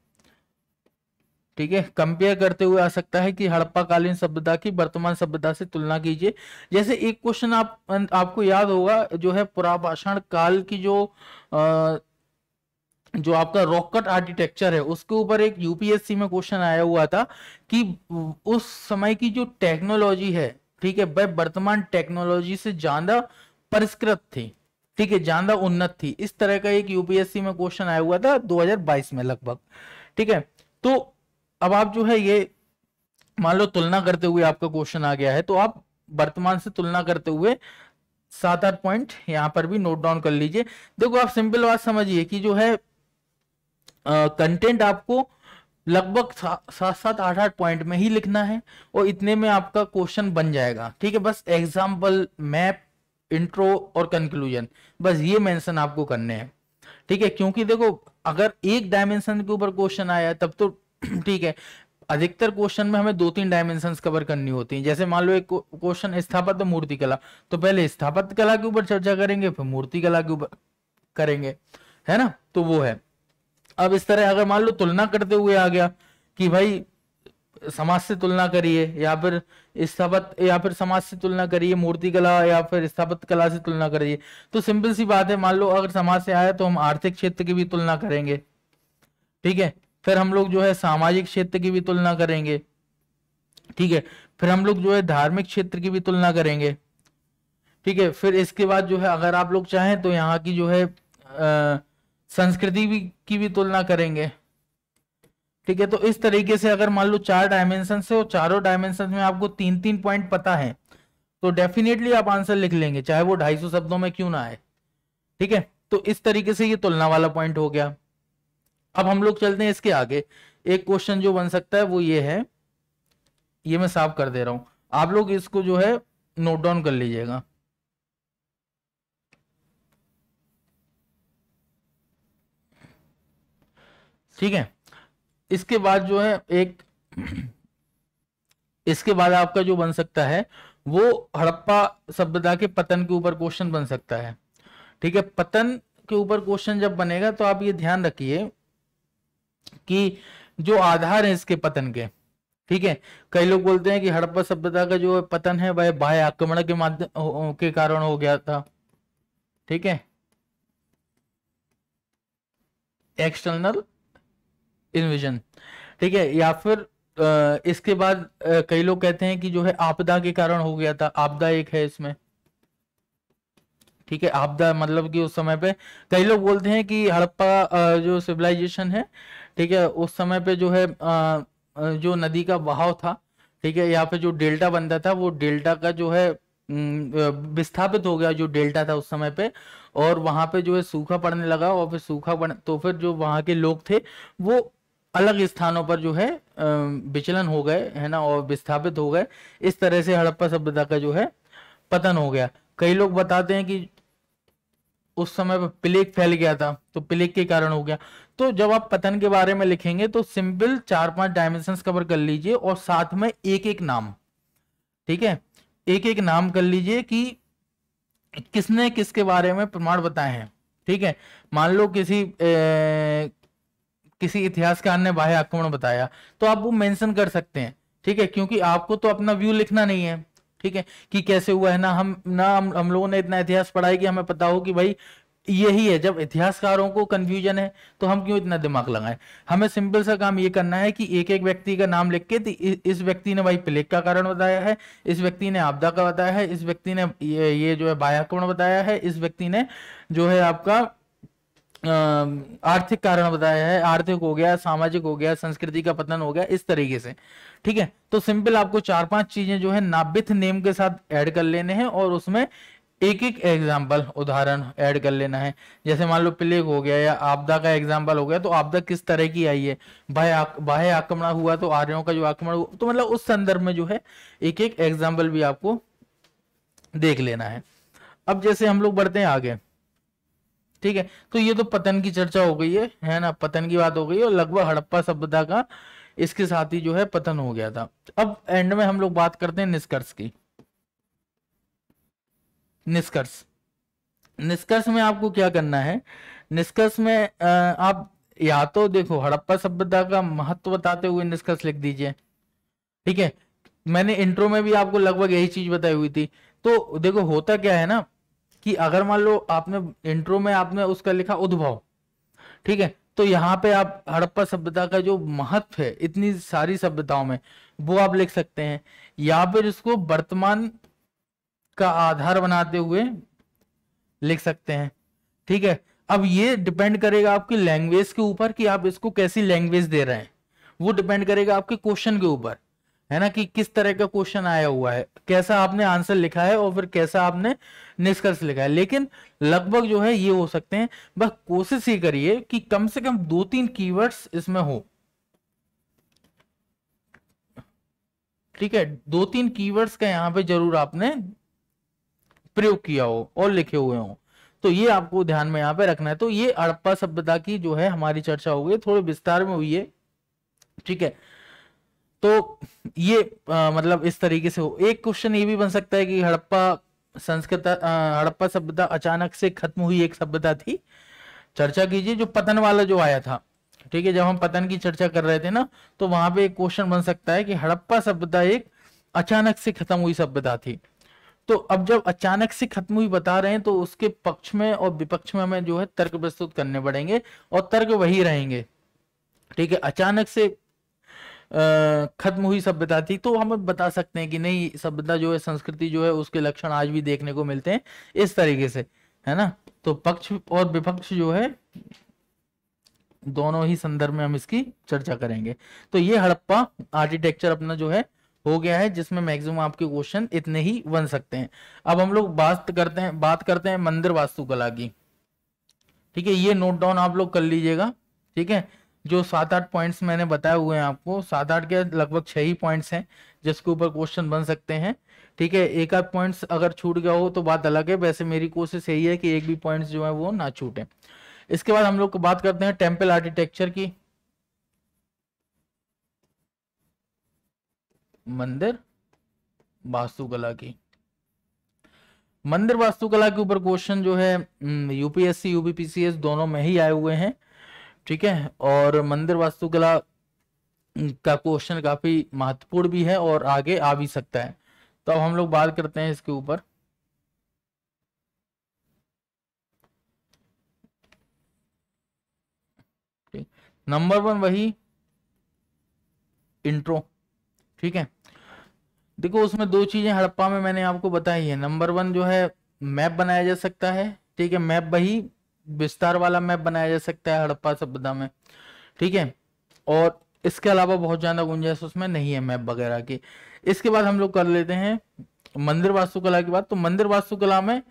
ठीक है, कंपेयर करते हुए आ सकता है कि हड़प्पा कालीन सभ्यता की वर्तमान सभ्यता से तुलना कीजिए। जैसे एक क्वेश्चन आपको याद होगा, जो है पुरापाषाण काल की जो आपका रॉक कट आर्किटेक्चर है उसके ऊपर एक यूपीएससी में क्वेश्चन आया हुआ था कि उस समय की जो टेक्नोलॉजी है, ठीक है, वह वर्तमान टेक्नोलॉजी से ज्यादा परिष्कृत थी, ठीक है, ज्यादा उन्नत थी। इस तरह का एक यूपीएससी में क्वेश्चन आया हुआ था 2022 में लगभग। ठीक है, तो अब आप जो है ये मान लो तुलना करते हुए आपका क्वेश्चन आ गया है, तो आप वर्तमान से तुलना करते हुए 7-8 पॉइंट यहां पर भी नोट डाउन कर लीजिए। देखो आप सिंपल बात समझिए कि जो है कंटेंट आपको लगभग 7-8 पॉइंट में ही लिखना है और इतने में आपका क्वेश्चन बन जाएगा। ठीक है, बस एग्जाम्पल, मैप, इंट्रो और कंक्लूजन, बस ये मेंशन आपको करने हैं। ठीक है, क्योंकि देखो अगर एक डायमेंशन के ऊपर क्वेश्चन आया तब तो ठीक है, अधिकतर क्वेश्चन में हमें 2-3 डायमेंशंस कवर करनी होती हैं। जैसे मान लो एक क्वेश्चन स्थापत्य मूर्ति कला, तो पहले स्थापत्य कला के ऊपर चर्चा करेंगे, फिर मूर्ति कला के ऊपर करेंगे, है ना, तो वो है। अब इस तरह अगर मान लो तुलना करते हुए आ गया कि भाई समाज से तुलना करिए या फिर स्थापत्य या फिर समाज से तुलना करिए, मूर्ति कला या फिर स्थापत्य कला से तुलना करिए, तो सिंपल सी बात है, मान लो अगर समाज से आया तो हम आर्थिक क्षेत्र की भी तुलना करेंगे। ठीक है, फिर हम लोग जो है सामाजिक क्षेत्र की भी तुलना करेंगे। ठीक है, फिर हम लोग जो है धार्मिक क्षेत्र की भी तुलना करेंगे। ठीक है, फिर इसके बाद जो है अगर आप लोग चाहें तो यहाँ की जो है संस्कृति की भी तुलना करेंगे। ठीक है, तो इस तरीके से अगर मान लो 4 डायमेंशन से और चारों डायमेंशन में आपको 3-3 पॉइंट पता है तो डेफिनेटली आप आंसर लिख लेंगे, चाहे वो 250 शब्दों में क्यों ना आए। ठीक है, तो इस तरीके से ये तुलना वाला पॉइंट हो गया। अब हम लोग चलते हैं इसके आगे। एक क्वेश्चन जो बन सकता है वो ये है, ये मैं साफ कर दे रहा हूं। आप लोग इसको जो है नोट डाउन कर लीजिएगा। ठीक है, इसके बाद जो है एक इसके बाद आपका जो बन सकता है वो हड़प्पा सभ्यता के पतन के ऊपर क्वेश्चन बन सकता है। ठीक है, पतन के ऊपर क्वेश्चन जब बनेगा तो आप ये ध्यान रखिए कि जो आधार है इसके पतन के, ठीक है, कई लोग बोलते हैं कि हड़प्पा सभ्यता का जो पतन है वह बाह्य आक्रमण के माध्यम के कारण हो गया था। ठीक है, एक्सटर्नल इन्वेजन। ठीक है, या फिर इसके बाद कई लोग कहते हैं कि जो है आपदा के कारण हो गया था, आपदा एक है इसमें। ठीक है, आपदा मतलब कि उस समय पे कई लोग बोलते हैं कि हड़प्पा जो सिविलाइजेशन है, ठीक है, उस समय पे जो है जो नदी का बहाव था, ठीक है, या फिर जो डेल्टा बनता था वो डेल्टा का जो है विस्थापित हो गया जो डेल्टा था उस समय पे, और वहां पे जो है सूखा पड़ने लगा, और फिर सूखा पड़ तो फिर जो वहां के लोग थे वो अलग स्थानों पर जो है विचलन हो गए, है ना, और विस्थापित हो गए। इस तरह से हड़प्पा सभ्यता का जो है पतन हो गया। कई लोग बताते हैं कि उस समय पर प्लेग फैल गया था तो प्लेग के कारण हो गया। तो जब आप पतन के बारे में लिखेंगे तो सिंपल 4-5 डायमेंशंस कवर कर लीजिए और साथ में एक एक नाम, ठीक है, एक एक नाम कर लीजिए कि किसने किसके बारे में प्रमाण बताए हैं। ठीक है, मान लो किसी इतिहासकार ने बाह्य आक्रमण बताया तो आप वो मेंशन कर सकते हैं। ठीक है, क्योंकि आपको तो अपना व्यू लिखना नहीं है, ठीक है, कि कैसे हुआ है ना, हम लोगों ने इतना इतिहास पढ़ा है कि हमें पता हो कि भाई यही है। जब इतिहासकारों को कंफ्यूजन है तो हम क्यों इतना दिमाग लगाएं। हमें सिंपल सा काम ये करना है कि एक एक व्यक्ति का नाम लिख के इस व्यक्ति ने भाई प्लेग का कारण बताया है, इस व्यक्ति ने आपदा का बताया है, इस व्यक्ति ने ये जो है बाह्य आक्रमण बताया है, इस व्यक्ति ने जो है आपका आर्थिक कारण बताया है, आर्थिक हो गया, सामाजिक हो गया, संस्कृति का पतन हो गया, इस तरीके से। ठीक है, तो सिंपल आपको 4-5 चीजें जो है नाबिथ नेम के साथ ऐड कर लेने हैं और उसमें एक एक एग्जाम्पल उदाहरण ऐड कर लेना है। जैसे मान लो प्लेग हो गया या आपदा का एग्जाम्पल हो गया, तो आपदा किस तरह की आई है, बाह्य आक्रमण हुआ तो आर्यों का जो आक्रमण हुआ, तो मतलब उस संदर्भ में जो है एक एक एग्जाम्पल भी आपको देख लेना है। अब जैसे हम लोग बढ़ते हैं आगे, ठीक है, तो ये तो पतन की चर्चा हो गई है ना, पतन की बात हो गई और लगभग हड़प्पा सभ्यता का इसके साथ ही जो है पतन हो गया था। अब एंड में हम लोग बात करते हैं निष्कर्ष की। निष्कर्ष, निष्कर्ष में आपको क्या करना है, निष्कर्ष में आप या तो देखो हड़प्पा सभ्यता का महत्व बताते हुए निष्कर्ष लिख दीजिए। ठीक है, मैंने इंट्रो में भी आपको लगभग यही चीज बताई हुई थी। तो देखो होता क्या है ना कि अगर मान लो आपने इंट्रो में आपने उसका लिखा उद्भव, ठीक है, तो यहाँ पे आप हड़प्पा सभ्यता का जो महत्व है इतनी सारी सभ्यताओं में वो आप लिख सकते हैं, या फिर इसको वर्तमान का आधार बनाते हुए लिख सकते हैं। ठीक है, अब ये डिपेंड करेगा आपकी लैंग्वेज के ऊपर कि आप इसको कैसी लैंग्वेज दे रहे हैं, वो डिपेंड करेगा आपके क्वेश्चन के ऊपर, है ना, कि किस तरह का क्वेश्चन आया हुआ है, कैसा आपने आंसर लिखा है और फिर कैसा आपने निष्कर्ष लिखा है। लेकिन लगभग जो है ये हो सकते हैं, बस कोशिश ये करिए कि कम से कम 2-3 कीवर्ड्स इसमें हो। ठीक है, 2-3 कीवर्ड्स का यहाँ पे जरूर आपने प्रयोग किया हो और लिखे हुए हो, तो ये आपको ध्यान में यहाँ पे रखना है। तो ये हड़प्पा सभ्यता की जो है हमारी चर्चा हो गई, थोड़े विस्तार में हुई है। ठीक है, तो ये मतलब इस तरीके से हो। एक क्वेश्चन ये भी बन सकता है कि हड़प्पा सभ्यता अचानक से खत्म हुई एक सभ्यता थी, चर्चा कीजिए। जो पतन वाला जो आया था, ठीक है, जब हम पतन की चर्चा कर रहे थे ना, तो वहां पे एक क्वेश्चन बन सकता है कि हड़प्पा सभ्यता एक अचानक से खत्म हुई सभ्यता थी। तो अब जब अचानक से खत्म हुई बता रहे हैं तो उसके पक्ष में और विपक्ष में हमें जो है तर्क प्रस्तुत करने पड़ेंगे और तर्क वही रहेंगे। ठीक है, अचानक से खत्म हुई सभ्यता थी तो हम बता सकते हैं कि नहीं, सभ्यता जो है, संस्कृति जो है, उसके लक्षण आज भी देखने को मिलते हैं इस तरीके से, है ना। तो पक्ष और विपक्ष जो है दोनों ही संदर्भ में हम इसकी चर्चा करेंगे। तो ये हड़प्पा आर्किटेक्चर अपना जो है हो गया है, जिसमें मैक्सिमम आपके क्वेश्चन इतने ही बन सकते हैं। अब हम लोग बात करते हैं मंदिर वास्तुकला की। ठीक है, ये नोट डाउन आप लोग कर लीजिएगा। ठीक है, जो 7-8 पॉइंट्स मैंने बताए हुए हैं आपको, 7-8 के लगभग 6 ही पॉइंट्स हैं जिसके ऊपर क्वेश्चन बन सकते हैं। ठीक है, एक आध पॉइंट्स अगर छूट गया हो तो बात अलग है, वैसे मेरी कोशिश यही है कि एक भी पॉइंट्स जो है वो ना छूटे। इसके बाद हम लोग बात करते हैं टेम्पल आर्किटेक्चर की, मंदिर वास्तुकला की। मंदिर वास्तुकला के ऊपर क्वेश्चन जो है यूपीएससी यूपीपीसीएस दोनों में ही आए हुए हैं। ठीक है, और मंदिर वास्तुकला का क्वेश्चन काफी महत्वपूर्ण भी है और आगे आ भी सकता है। तो अब हम लोग बात करते हैं इसके ऊपर। नंबर 1 वही इंट्रो। ठीक है, देखो उसमें दो चीजें हड़प्पा में मैंने आपको बताई है। नंबर 1 जो है मैप बनाया जा सकता है। ठीक है, मैप वही विस्तार वाला मैप बनाया जा सकता है हड़प्पा सभ्यता में। ठीक है, और इसके अलावा बहुत ज्यादा गुंजाइश उसमें नहीं है मैप वगैरह की। इसके बाद हम लोग कर लेते हैं मंदिर वास्तुकला की बात। तो मंदिर वास्तुकला में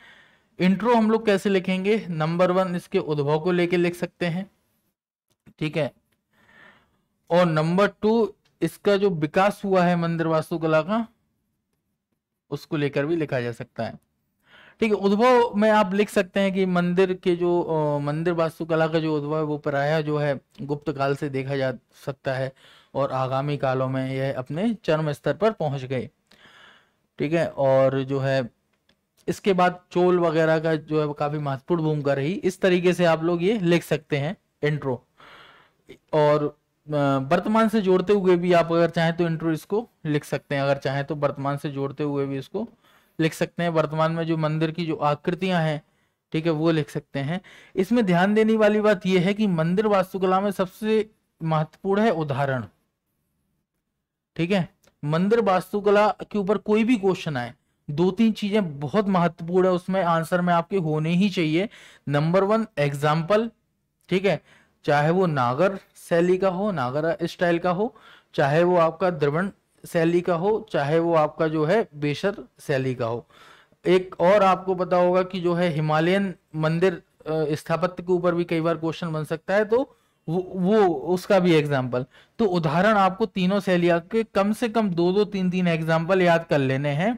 इंट्रो हम लोग कैसे लिखेंगे? नंबर 1 इसके उद्भव को लेके लिख सकते हैं। ठीक है, और नंबर 2 इसका जो विकास हुआ है मंदिर वास्तुकला का, उसको लेकर भी लिखा जा सकता है। ठीक है, उद्भव में आप लिख सकते हैं कि मंदिर के जो मंदिर वास्तुकला का जो उद्भव है वो प्रायः जो है गुप्त काल से देखा जा सकता है और आगामी कालों में यह अपने चरम स्तर पर पहुंच गए। ठीक है, और जो है इसके बाद चोल वगैरह का जो है वो काफी महत्वपूर्ण भूमिका रही। इस तरीके से आप लोग ये लिख सकते हैं इंट्रो। और वर्तमान से जोड़ते हुए भी आप अगर चाहें तो इंट्रो इसको लिख सकते हैं, अगर चाहें तो वर्तमान से जोड़ते हुए भी इसको लिख सकते हैं। वर्तमान में जो मंदिर की जो आकृतियां हैं, ठीक है, वो लिख सकते हैं। इसमें ध्यान देने वाली बात यह है कि मंदिर वास्तुकला में सबसे महत्वपूर्ण है उदाहरण। ठीक है, मंदिर वास्तुकला के ऊपर कोई भी क्वेश्चन आए, 2-3 चीजें बहुत महत्वपूर्ण है उसमें आंसर में आपके होने ही चाहिए। Number 1 example. ठीक है, चाहे वो नागर शैली का हो, नागर स्टाइल का हो, चाहे वो आपका द्रविड़ शैली का हो, चाहे वो आपका जो है बेशर शैली का हो। एक और आपको पता होगा कि जो है हिमालयन मंदिर स्थापत्य के ऊपर भी कई बार क्वेश्चन बन सकता है, तो वो उसका भी एग्जाम्पल। तो उदाहरण आपको तीनों शैलियों के कम से कम 2-2 3-3 एग्जाम्पल याद कर लेने हैं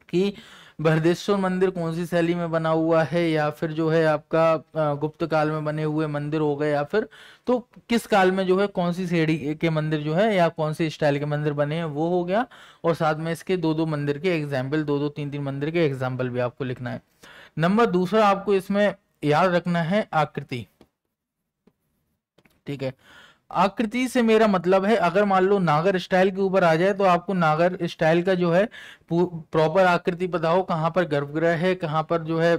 कि बृहदेश्वर मंदिर कौन सी शैली में बना हुआ है, या फिर जो है आपका गुप्त काल में बने हुए मंदिर हो गए, या फिर तो किस काल में जो है कौन सी शैली के मंदिर जो है या कौन सी स्टाइल के मंदिर बने हैं, वो हो गया। और साथ में इसके 2-2 मंदिर के एग्जाम्पल, 2-2 3-3 मंदिर के एग्जाम्पल भी आपको लिखना है। नंबर दूसरा आपको इसमें याद रखना है आकृति। ठीक है, आकृति से मेरा मतलब है अगर मान लो नागर स्टाइल के ऊपर आ जाए तो आपको नागर स्टाइल का जो है प्रॉपर आकृति पता हो, कहाँ पर गर्भगृह है, कहाँ पर जो है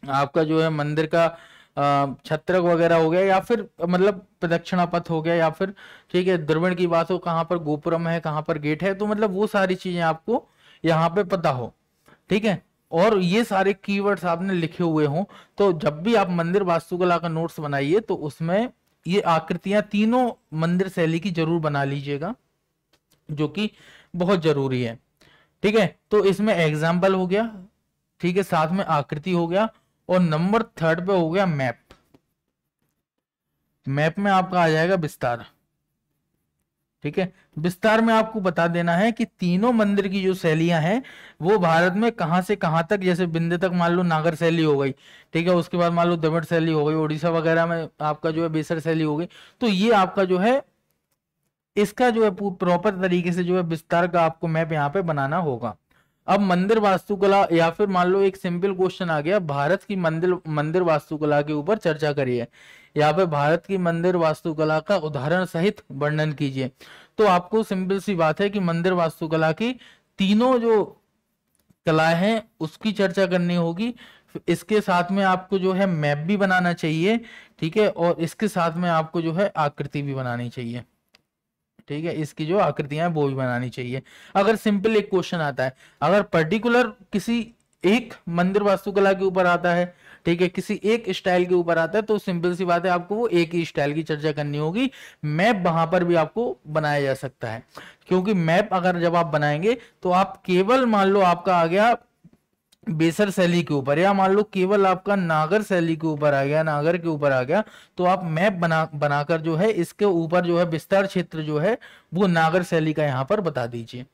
आपका जो है मंदिर का छत्रक वगैरह हो गया, या फिर मतलब प्रदक्षिणा पथ हो गया, या फिर ठीक है द्रविड़ की बात हो कहाँ पर गोपुरम है, कहाँ पर गेट है, तो मतलब वो सारी चीजें आपको यहाँ पे पता हो। ठीक है, और ये सारे कीवर्ड्स आपने लिखे हुए हों, तो जब भी आप मंदिर वास्तुकला का नोट्स बनाइए तो उसमें ये आकृतियां तीनों मंदिर शैली की जरूर बना लीजिएगा, जो कि बहुत जरूरी है। ठीक है, तो इसमें एग्जाम्पल हो गया, ठीक है, साथ में आकृति हो गया, और नंबर 3 पे हो गया मैप। मैप में आपका आ जाएगा विस्तार। ठीक है, विस्तार में आपको बता देना है कि तीनों मंदिर की जो शैलियां हैं वो भारत में कहां से कहां तक, जैसे बिंदु तक मान लो नागर शैली हो गई, ठीक है, उसके बाद मान लो द्रविड़ शैली हो गई, उड़ीसा वगैरह में आपका जो है बेसर शैली हो गई। तो ये आपका जो है इसका जो है प्रॉपर तरीके से जो है विस्तार का आपको मैप यहाँ पे बनाना होगा। अब मंदिर वास्तुकला, या फिर मान लो एक सिंपल क्वेश्चन आ गया, भारत की मंदिर वास्तुकला के ऊपर चर्चा करिए, यहाँ पे भारत की मंदिर वास्तुकला का उदाहरण सहित वर्णन कीजिए। तो आपको सिंपल सी बात है कि मंदिर वास्तुकला की तीनों जो कलाएं हैं उसकी चर्चा करनी होगी। इसके साथ में आपको जो है मैप भी बनाना चाहिए। ठीक है, और इसके साथ में आपको जो है आकृति भी बनानी चाहिए। ठीक है, इसकी जो आकृतियां हैं वो भी बनानी चाहिए। अगर सिंपल एक क्वेश्चन आता है, अगर पर्टिकुलर किसी एक मंदिर वास्तुकला के ऊपर आता है, ठीक है, किसी एक स्टाइल के ऊपर आता है, तो सिंपल सी बात है आपको वो एक ही स्टाइल की चर्चा करनी होगी। मैप वहां पर भी आपको बनाया जा सकता है, क्योंकि मैप अगर जब आप बनाएंगे तो आप केवल मान लो आपका आ गया बेसर शैली के ऊपर, या मान लो केवल आपका नागर शैली के ऊपर आ गया, नागर के ऊपर आ गया, तो आप मैप बनाकर जो है इसके ऊपर जो है विस्तार क्षेत्र जो है वो नागर शैली का यहाँ पर बता दीजिए।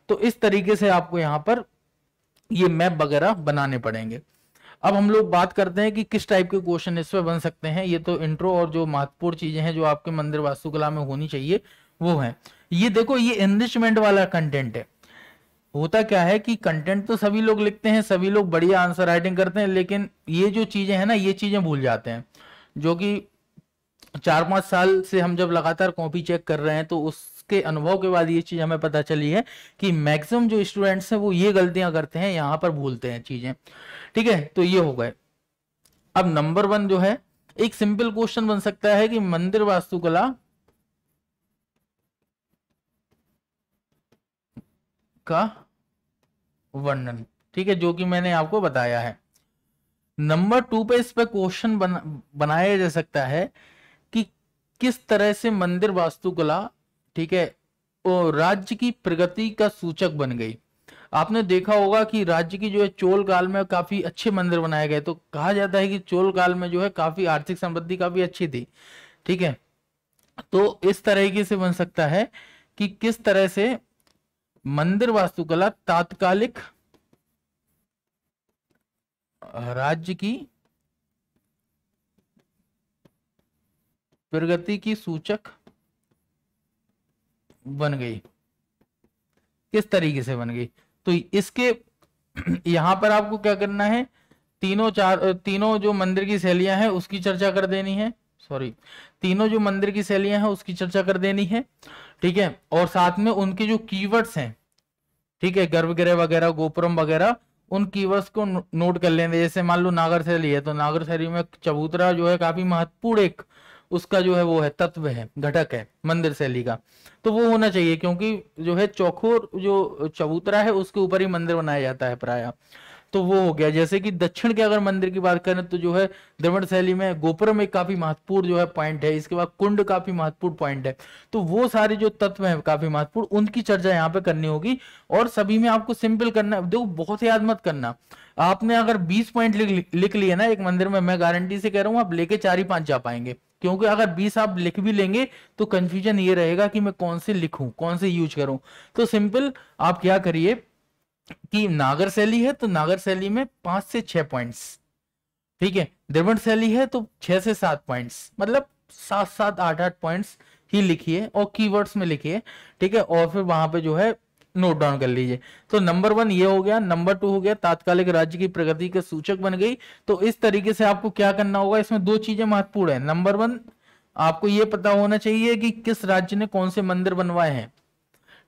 तो इस तरीके से आपको यहाँ पर ये मैप वगैरह बनाने पड़ेंगे। अब हम लोग बात करते हैं कि किस टाइप के क्वेश्चन इस पे बन सकते हैं। ये तो इंट्रो और जो महत्वपूर्ण चीजें हैं जो आपके मंदिर वास्तुकला में होनी चाहिए वो है। ये देखो, ये एनरिचमेंट वाला कंटेंट है। होता क्या है कि कंटेंट तो सभी लोग लिखते हैं, सभी लोग बढ़िया आंसर राइटिंग करते हैं, लेकिन ये जो चीजें हैं ना, ये चीजें भूल जाते हैं। जो कि 4-5 साल से हम जब लगातार कॉपी चेक कर रहे हैं तो उसके अनुभव के बाद ये चीज हमें पता चली है कि मैक्सिमम जो स्टूडेंट्स हैं वो ये गलतियां करते हैं, यहाँ पर भूलते हैं चीजें। ठीक है, तो ये हो गए। अब नंबर 1 जो है, एक सिंपल क्वेश्चन बन सकता है कि मंदिर वास्तुकला का वर्णन। ठीक है, जो कि मैंने आपको बताया है। नंबर 2 पे इस पे क्वेश्चन बनाया जा सकता है कि किस तरह से मंदिर वास्तुकला, ठीक है, और राज्य की प्रगति का सूचक बन गई। आपने देखा होगा कि राज्य की जो है चोल काल में काफी अच्छे मंदिर बनाए गए, तो कहा जाता है कि चोल काल में जो है काफी आर्थिक समृद्धि काफी अच्छी थी। ठीक है, तो इस तरीके से बन सकता है कि किस तरह से मंदिर वास्तुकला तात्कालिक राज्य की प्रगति की सूचक बन गई। किस तरीके से बन गई, तो इसके यहां पर आपको क्या करना है, तीनों जो मंदिर की शैलियां हैं उसकी चर्चा कर देनी है। सॉरी, तीनों जो मंदिर की शैलियां हैं उसकी चर्चा कर देनी है। ठीक है, और साथ में उनके जो कीवर्ड्स हैं, ठीक है, गर्भगृह वगैरह, गोपुरम वगैरह, उन कीवर्ड्स को नोट कर लेंगे। जैसे मान लो नागर शैली है, तो नागर शैली में चबूतरा जो है काफी महत्वपूर्ण एक उसका जो है वो है तत्व है, घटक है मंदिर शैली का, तो वो होना चाहिए, क्योंकि जो है चौखोर जो चबूतरा है उसके ऊपर ही मंदिर बनाया जाता है प्रायः। तो वो हो गया। जैसे कि दक्षिण के अगर मंदिर की बात करें तो जो है द्रविड़ शैली में गोपुरम एक काफी महत्वपूर्ण जो है पॉइंट है, इसके बाद कुंड काफी महत्वपूर्ण पॉइंट है। तो वो सारे जो तत्व हैं काफी महत्वपूर्ण, उनकी चर्चा यहाँ पे करनी होगी। और सभी में आपको सिंपल करना है, देखो बहुत याद मत करना। आपने अगर 20 पॉइंट लिख लिए ना एक मंदिर में, मैं गारंटी से कह रहा हूँ आप लेके 4 ही 5 जा पाएंगे। क्योंकि अगर 20 आप लिख भी लेंगे तो कंफ्यूजन ये रहेगा कि मैं कौन से लिखूं, कौन से यूज करूं। तो सिंपल आप क्या करिए कि नागर शैली है तो नागर शैली में 5 से 6 पॉइंट्स, ठीक है, द्रविड़ शैली है तो 6 से 7 पॉइंट्स, मतलब 7-7 8-8 पॉइंट्स ही लिखिए और कीवर्ड्स में लिखिए। ठीक है, और फिर वहां पे जो है नोट डाउन कर लीजिए। तो नंबर 1 ये हो गया, नंबर 2 हो गया तात्कालिक राज्य की प्रगति का सूचक बन गई। तो इस तरीके से आपको क्या करना होगा, इसमें 2 चीजें महत्वपूर्ण है। नंबर 1 आपको ये पता होना चाहिए कि किस राज्य ने कौन से मंदिर बनवाए हैं।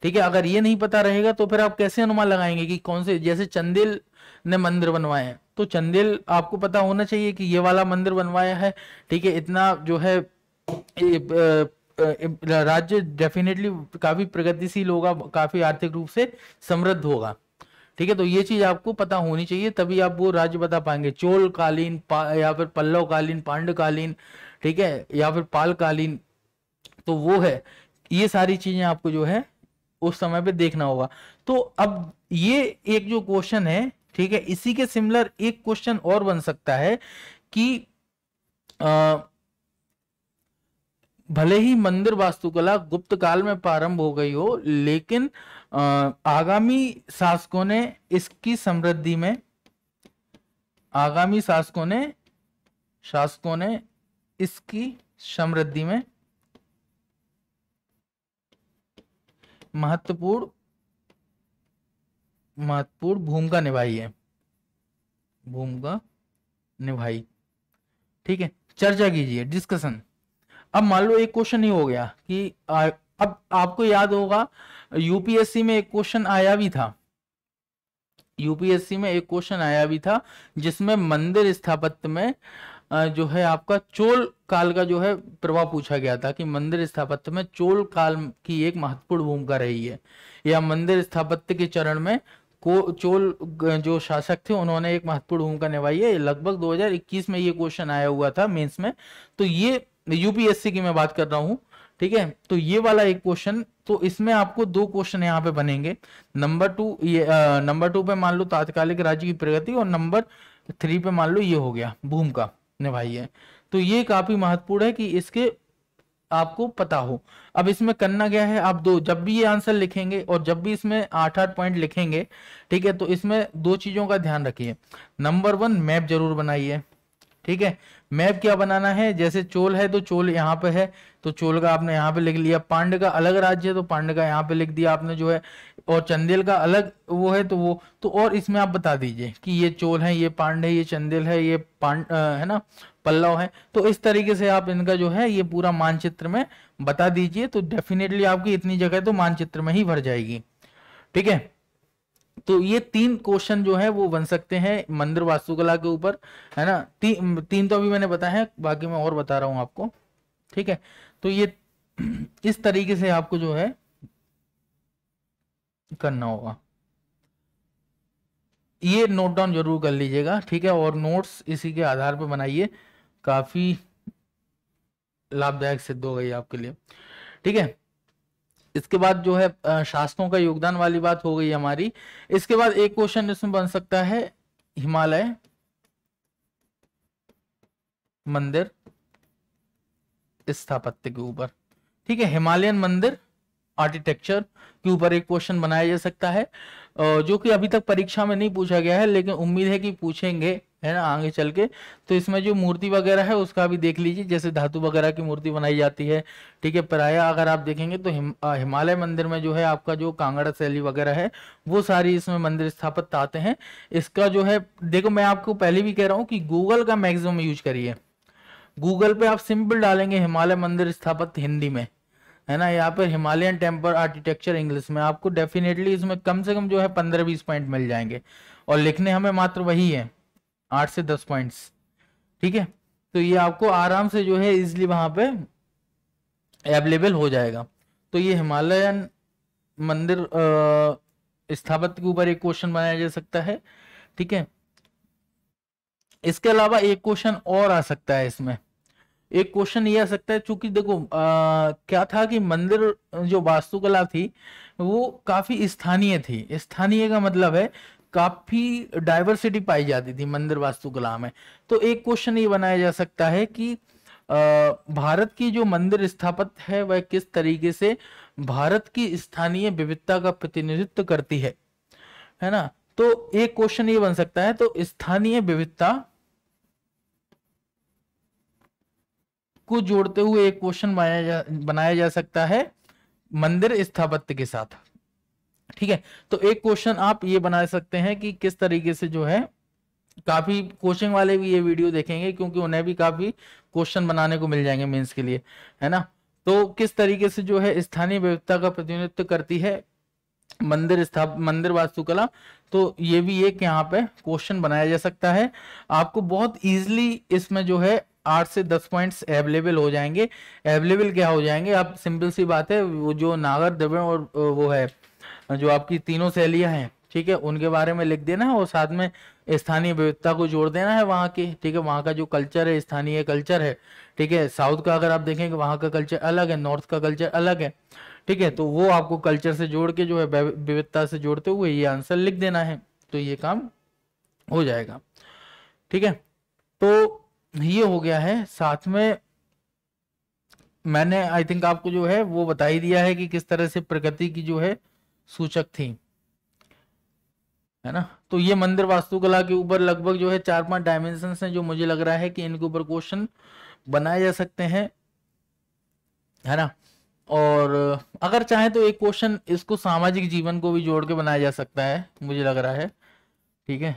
ठीक है, अगर ये नहीं पता रहेगा तो फिर आप कैसे अनुमान लगाएंगे कि कौन से, जैसे चंदेल ने मंदिर बनवाए हैं तो चंदेल आपको पता होना चाहिए कि ये वाला मंदिर बनवाया है। ठीक है, इतना जो है राज्य डेफिनेटली काफी प्रगतिशील होगा, काफी आर्थिक रूप से समृद्ध होगा। ठीक है, तो ये चीज आपको पता होनी चाहिए, तभी आप वो राज्य बता पाएंगे। चोल कालीन या फिर पल्लव कालीन, पांड्य कालीन, ठीक है, या फिर पाल कालीन, तो वो है। ये सारी चीजें आपको जो है उस समय पे देखना होगा। तो अब ये एक जो क्वेश्चन है, ठीक है, इसी के सिमिलर एक क्वेश्चन और बन सकता है कि भले ही मंदिर वास्तुकला गुप्त काल में प्रारंभ हो गई हो, लेकिन आगामी शासकों ने इसकी समृद्धि में, आगामी शासकों ने इसकी समृद्धि में महत्वपूर्ण भूमिका निभाई है, भूमिका निभाई। ठीक है, चर्चा कीजिए, डिस्कशन। अब मान लो एक क्वेश्चन ही हो गया कि अब आपको याद होगा यूपीएससी में एक क्वेश्चन आया भी था, यूपीएससी में एक क्वेश्चन आया भी था जिसमें मंदिर स्थापत्य में जो है आपका चोल काल का जो है प्रभाव पूछा गया था कि मंदिर स्थापत्य में चोल काल की एक महत्वपूर्ण भूमिका रही है, या मंदिर स्थापत्य के चरण में चोल जो शासक थे उन्होंने एक महत्वपूर्ण भूमिका निभाई है। लगभग 2021 में ये क्वेश्चन आया हुआ था मेंस में। तो ये यूपीएससी की मैं बात कर रहा हूँ। ठीक है, तो ये वाला एक क्वेश्चन, तो इसमें आपको दो क्वेश्चन यहाँ पे बनेंगे। नंबर 2, ये नंबर 2 पे मान लो तात्कालिक राज्य की प्रगति, और नंबर 3 पे मान लो ये हो गया भूमिका निभाई है। तो ये काफी महत्वपूर्ण है कि इसके आपको पता हो। अब इसमें करना क्या है, आप दो, जब भी ये आंसर लिखेंगे और जब भी इसमें 8-8 पॉइंट लिखेंगे, ठीक है, तो इसमें दो चीजों का ध्यान रखिए। नंबर 1, मैप जरूर बनाइए। ठीक है, मैप क्या बनाना है, जैसे चोल है तो चोल यहाँ पे है, तो चोल का आपने यहाँ पे लिख लिया। पांड्य का अलग राज्य है तो पांड्य का यहाँ पे लिख दिया आपने जो है, और चंदेल का अलग वो है तो वो तो, और इसमें आप बता दीजिए कि ये चोल है, ये पांड्य है, ये चंदेल है, ये है ना, पल्लव है। तो इस तरीके से आप इनका जो है ये पूरा मानचित्र में बता दीजिए, तो डेफिनेटली आपकी इतनी जगह तो मानचित्र में ही भर जाएगी। ठीक है, तो ये 3 क्वेश्चन जो है वो बन सकते हैं मंदिर वास्तुकला के ऊपर, है ना। तीन तो अभी मैंने बताया है, बाकी मैं और बता रहा हूं आपको। ठीक है, तो ये इस तरीके से आपको जो है करना होगा, ये नोट डाउन जरूर कर लीजिएगा। ठीक है, और नोट्स इसी के आधार पर बनाइए, काफी लाभदायक सिद्ध हो गई आपके लिए। ठीक है, इसके बाद जो है शास्त्रों का योगदान वाली बात हो गई हमारी। इसके बाद एक क्वेश्चन इसमें बन सकता है हिमालय मंदिर स्थापत्य के ऊपर। ठीक है, हिमालयन मंदिर आर्किटेक्चर के ऊपर एक क्वेश्चन बनाया जा सकता है, जो कि अभी तक परीक्षा में नहीं पूछा गया है, लेकिन उम्मीद है कि पूछेंगे, है ना, आगे चल के। तो इसमें जो मूर्ति वगैरह है उसका भी देख लीजिए, जैसे धातु वगैरह की मूर्ति बनाई जाती है। ठीक है, प्राय अगर आप देखेंगे तो हिमालय मंदिर में जो है आपका जो कांगड़ा शैली वगैरह है वो सारी इसमें मंदिर स्थापत्य आते हैं। इसका जो है देखो, मैं आपको पहले भी कह रहा हूँ कि गूगल का मैक्सिमम यूज करिए। गूगल पे आप सिंपल डालेंगे हिमालय मंदिर स्थापत्य हिंदी में, है ना, यहाँ पर हिमालयन टेम्पल आर्किटेक्चर इंग्लिश में, आपको डेफिनेटली इसमें कम से कम जो है 15-20 पॉइंट मिल जाएंगे, और लिखने हमें मात्र वही है 8 से 10 पॉइंट्स। ठीक है, तो ये आपको आराम से जो है इजिली वहां पे अवेलेबल हो जाएगा। तो ये हिमालयन मंदिर स्थापत्य के ऊपर एक क्वेश्चन बनाया जा सकता है। ठीक है, इसके अलावा एक क्वेश्चन और आ सकता है इसमें, एक क्वेश्चन ये आ सकता है, चूंकि देखो क्या था कि मंदिर जो वास्तुकला थी वो काफी स्थानीय थी। स्थानीय का मतलब है काफी डाइवर्सिटी पाई जाती थी मंदिर वास्तुकला में। तो एक क्वेश्चन ये बनाया जा सकता है कि भारत की जो मंदिर स्थापत्य है वह किस तरीके से भारत की स्थानीय विविधता का प्रतिनिधित्व करती है ना। तो एक क्वेश्चन ये बन सकता है, तो स्थानीय विविधता को जोड़ते हुए एक क्वेश्चन बनाया जा सकता है मंदिर स्थापत्य के साथ। ठीक है, तो एक क्वेश्चन आप ये बना सकते हैं कि किस तरीके से जो है, काफी कोचिंग वाले भी ये वीडियो देखेंगे क्योंकि उन्हें भी काफी क्वेश्चन बनाने को मिल जाएंगे मेंस के लिए, है ना। तो किस तरीके से जो है स्थानीय विविधता का प्रतिनिधित्व करती है मंदिर वास्तुकला, तो ये भी एक यहाँ पे क्वेश्चन बनाया जा सकता है। आपको बहुत इजीली इसमें जो है 8 से 10 पॉइंट्स अवेलेबल हो जाएंगे। अवेलेबल क्या हो जाएंगे, आप सिंपल सी बात है, वो जो नागर द्रविड़ और वो है जो आपकी तीनों शैलियां हैं, ठीक है, उनके बारे में लिख देना है, और साथ में स्थानीय विविधता को जोड़ देना है वहाँ की। ठीक है, वहाँ का जो कल्चर है स्थानीय कल्चर है। ठीक है, साउथ का अगर आप देखेंगे वहाँ का कल्चर अलग है, नॉर्थ का कल्चर अलग है। ठीक है, तो वो आपको कल्चर से जोड़ के जो है विविधता से जोड़ते हुए ये आंसर लिख देना है, तो ये काम हो जाएगा। ठीक है, तो ये हो गया है। साथ में मैंने आई थिंक आपको जो है वो बता ही दिया है कि किस तरह से प्रकृति की जो है सूचक थी, है ना। तो ये मंदिर वास्तुकला के ऊपर लगभग जो है 4-5 डायमेंशन हैं जो मुझे लग रहा है कि इनके ऊपर क्वेश्चन बनाए जा सकते हैं, है ना। और अगर चाहे तो एक क्वेश्चन इसको सामाजिक जीवन को भी जोड़ के बनाया जा सकता है, मुझे लग रहा है। ठीक है,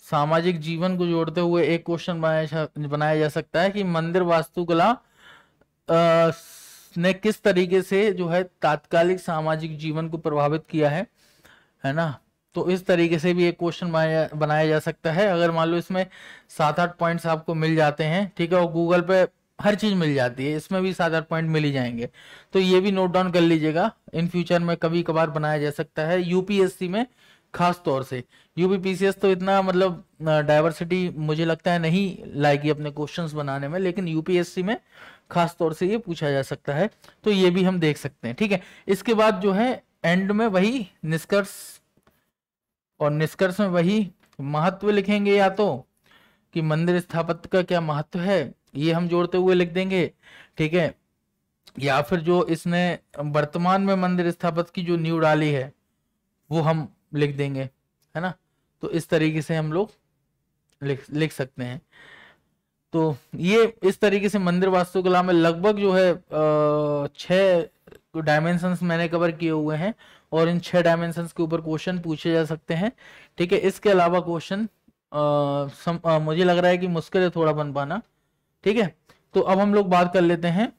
सामाजिक जीवन को जोड़ते हुए एक क्वेश्चन बनाया जा सकता है कि मंदिर वास्तुकला ने किस तरीके से जो है तात्कालिक सामाजिक जीवन को प्रभावित किया है ना। तो इस तरीके से भी एक क्वेश्चन बनाया जा सकता है। अगर मान लो इसमें 7-8 पॉइंट्स आपको मिल जाते हैं, ठीक है, और गूगल पे हर चीज मिल जाती है, इसमें भी 7-8 पॉइंट मिल ही जाएंगे, तो ये भी नोट डाउन कर लीजिएगा। इन फ्यूचर में कभी कभार बनाया जा सकता है, यूपीएससी में खास तौर से यूपीपीसीएस तो इतना मतलब डाइवर्सिटी मुझे लगता है नहीं लाएगी अपने क्वेश्चंस बनाने में, लेकिन यूपीएससी में खास तौर से ये पूछा जा सकता है, तो ये भी हम देख सकते हैं। ठीक है, इसके बाद जो है एंड में वही निष्कर्ष, और निष्कर्ष में वही महत्व लिखेंगे, या तो कि मंदिर स्थापत्य का क्या महत्व है ये हम जोड़ते हुए लिख देंगे। ठीक है, या फिर जो इसने वर्तमान में मंदिर स्थापत्य की जो नींव डाली है वो हम लिख देंगे, है ना। तो इस तरीके से हम लोग लिख सकते हैं। तो ये इस तरीके से मंदिर वास्तुकला में लगभग जो है 6 डायमेंशंस मैंने कवर किए हुए हैं, और इन 6 डायमेंशंस के ऊपर क्वेश्चन पूछे जा सकते हैं। ठीक है, इसके अलावा क्वेश्चन मुझे लग रहा है कि मुश्किल है थोड़ा बन पाना। ठीक है, तो अब हम लोग बात कर लेते हैं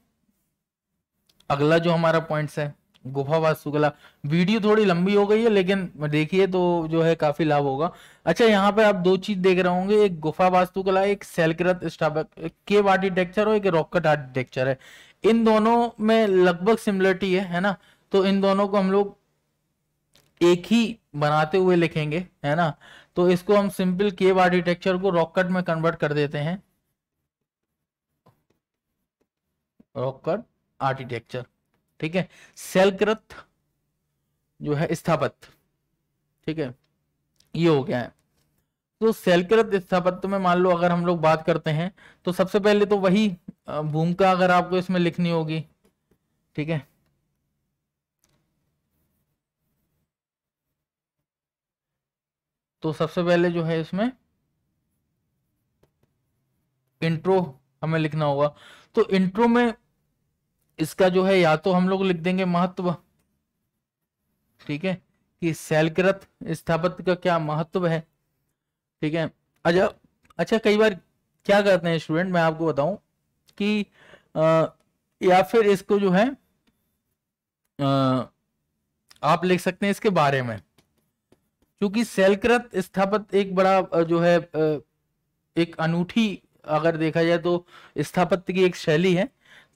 अगला जो हमारा पॉइंट्स है, गुफा वास्तुकला। वीडियो थोड़ी लंबी हो गई है, लेकिन देखिए तो जो है काफी लाभ होगा। अच्छा, यहाँ पे आप 2 चीज देख रहे होंगे, एक गुफा वास्तुकला, एक शैलकृत स्थापत्य केव आर्किटेक्चर और एक रॉक कट आर्किटेक्चर है। इन दोनों में लगभग सिमिलरिटी है ना। तो इन दोनों को हम लोग एक ही बनाते हुए लिखेंगे, है ना। तो इसको हम सिंपल केव आर्किटेक्चर को रॉक कट में कन्वर्ट कर देते हैं, रॉक कट आर्किटेक्चर। ठीक है, शैलकृत जो है स्थापत्य। ठीक है, ये हो गया है। तो शैलकृत स्थापत्य में मान लो अगर हम लोग बात करते हैं, तो सबसे पहले तो वही भूमिका अगर आपको इसमें लिखनी होगी। ठीक है, तो सबसे पहले जो है इसमें इंट्रो हमें लिखना होगा। तो इंट्रो में इसका जो है या तो हम लोग लिख देंगे महत्व, ठीक है, कि शैलकृत स्थापत्य का क्या महत्व है। ठीक है, अच्छा कई बार क्या करते हैं स्टूडेंट, मैं आपको बताऊं कि या फिर इसको जो है आप लिख सकते हैं इसके बारे में, क्योंकि शैलकृत स्थापत्य एक बड़ा जो है एक अनूठी अगर देखा जाए तो स्थापत्य की एक शैली है।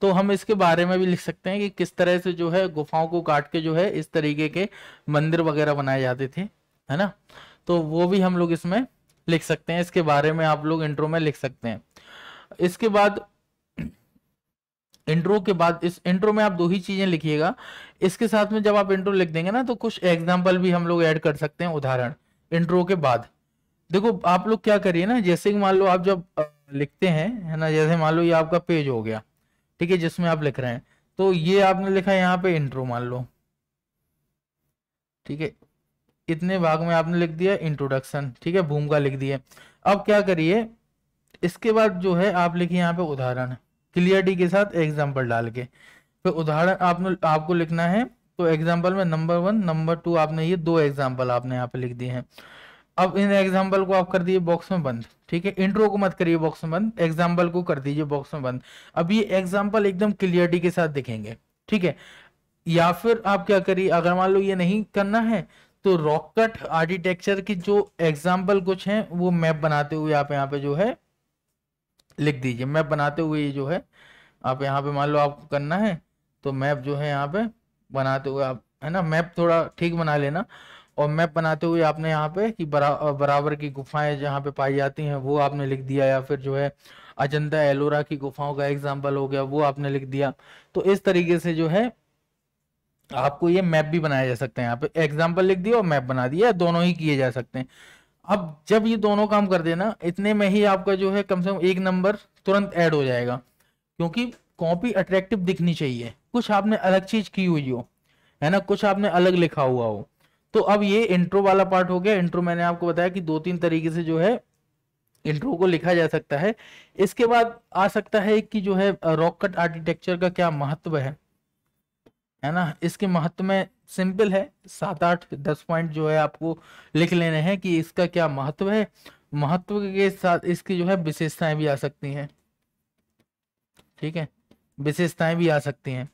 तो हम इसके बारे में भी लिख सकते हैं कि किस तरह से जो है गुफाओं को काट के जो है इस तरीके के मंदिर वगैरह बनाए जाते थे, है ना। तो वो भी हम लोग इसमें लिख सकते हैं, इसके बारे में आप लोग इंट्रो में लिख सकते हैं। इसके बाद इंट्रो के बाद, इस इंट्रो में आप 2 ही चीजें लिखिएगा। इसके साथ में जब आप इंट्रो लिख देंगे ना, तो कुछ एग्जाम्पल भी हम लोग ऐड कर सकते हैं, उदाहरण इंट्रो के बाद। देखो आप लोग क्या करिए ना, जैसे कि मान लो आप जब लिखते हैं, है ना, जैसे मान लो ये आपका पेज हो गया, ठीक है, जिसमें आप लिख रहे हैं, तो ये आपने लिखा है यहाँ पे इंट्रो मान लो, ठीक है, इतने भाग में आपने लिख दिया इंट्रोडक्शन, ठीक है, भूमिका लिख दी है। अब क्या करिए, इसके बाद जो है आप लिखिए यहाँ पे उदाहरण, क्लियरिटी के साथ एग्जाम्पल डाल के, फिर उदाहरण आपको लिखना है। तो एग्जाम्पल में नंबर 1 नंबर 2 आपने ये 2 एग्जाम्पल आपने यहाँ पे लिख दिए हैं। अब इन एग्जाम्पल को आप कर दिए बॉक्स में बंद, ठीक है, इंट्रो को मत करिए बॉक्स में बंद, एग्जाम्पल को कर दीजिए बॉक्स में बंद। अब ये एग्जाम्पल एकदम क्लियरिटी के साथ दिखेंगे, ठीक है। या फिर आप क्या करिए, अगर मान लो ये नहीं करना है, तो रॉक कट आर्किटेक्चर की जो एग्जाम्पल कुछ हैं वो मैप बनाते हुए आप यहाँ पे जो है लिख दीजिए। मैप बनाते हुए ये जो है आप यहाँ पे मान लो आपको करना है, तो मैप जो है यहाँ पे बनाते हुए आप, है ना, मैप थोड़ा ठीक बना लेना। और मैप बनाते हुए आपने यहाँ पे कि बराबर की गुफाएं जहाँ पे पाई जाती हैं वो आपने लिख दिया, या फिर जो है अजंता एलोरा की गुफाओं का एग्जाम्पल हो गया वो आपने लिख दिया। तो इस तरीके से जो है आपको ये मैप भी बनाया जा सकता है, यहाँ पे एग्जाम्पल लिख दिया और मैप बना दिया, दोनों ही किए जा सकते हैं। अब जब ये दोनों काम कर देना, इतने में ही आपका जो है कम से कम 1 नंबर तुरंत ऐड हो जाएगा, क्योंकि कॉपी अट्रैक्टिव दिखनी चाहिए, कुछ आपने अलग चीज की हुई हो, है ना, कुछ आपने अलग लिखा हुआ हो। तो अब ये इंट्रो वाला पार्ट हो गया। इंट्रो मैंने आपको बताया कि 2-3 तरीके से जो है इंट्रो को लिखा जा सकता है। इसके बाद आ सकता है कि जो है रॉक कट आर्किटेक्चर का क्या महत्व है ना। इसके महत्व में सिंपल है, 7-8-10 पॉइंट जो है आपको लिख लेने हैं कि इसका क्या महत्व है। महत्व के साथ इसकी जो है विशेषताएं भी आ सकती हैं, ठीक है, विशेषताएं भी आ सकती हैं।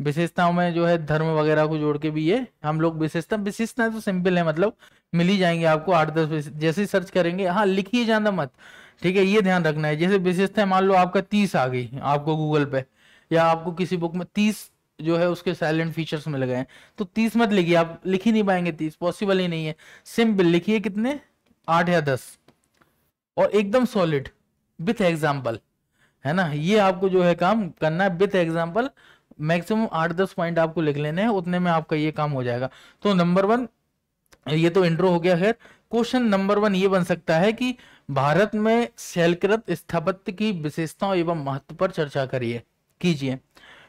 विशेषताओं में जो है धर्म वगैरह को जोड़ के भी ये हम लोग विशेषताएं तो सिंपल है, मतलब मिल ही जाएंगे आपको 8-10 जैसे ही सर्च करेंगे। हाँ, लिखिए ज्यादा मत, ठीक है, ये ध्यान रखना है। जैसे विशेषताएं मान लो आपका 30 आ गई आपको गूगल पे, या आपको किसी बुक में 30 जो है उसके साइलेंट फीचर्स मिल गए हैं। तो 30 मत लिखिए, आप लिख ही नहीं पाएंगे, 30 पॉसिबल ही नहीं है। सिंपल लिखिए कितने, 8 या 10, और एकदम सॉलिड विथ एग्जाम्पल, है ना। ये आपको जो है काम करना है विथ एग्जाम्पल। मैक्सिमम 8-10 पॉइंट आपको लिख लेने हैं, उतने में आपका ये काम हो जाएगा। तो नंबर 1, ये तो इंट्रो हो गया। खैर, क्वेश्चन नंबर 1 ये बन सकता है कि भारत में शैलकृत स्थापत्य की विशेषताओं एवं महत्व पर चर्चा करिए, कीजिए।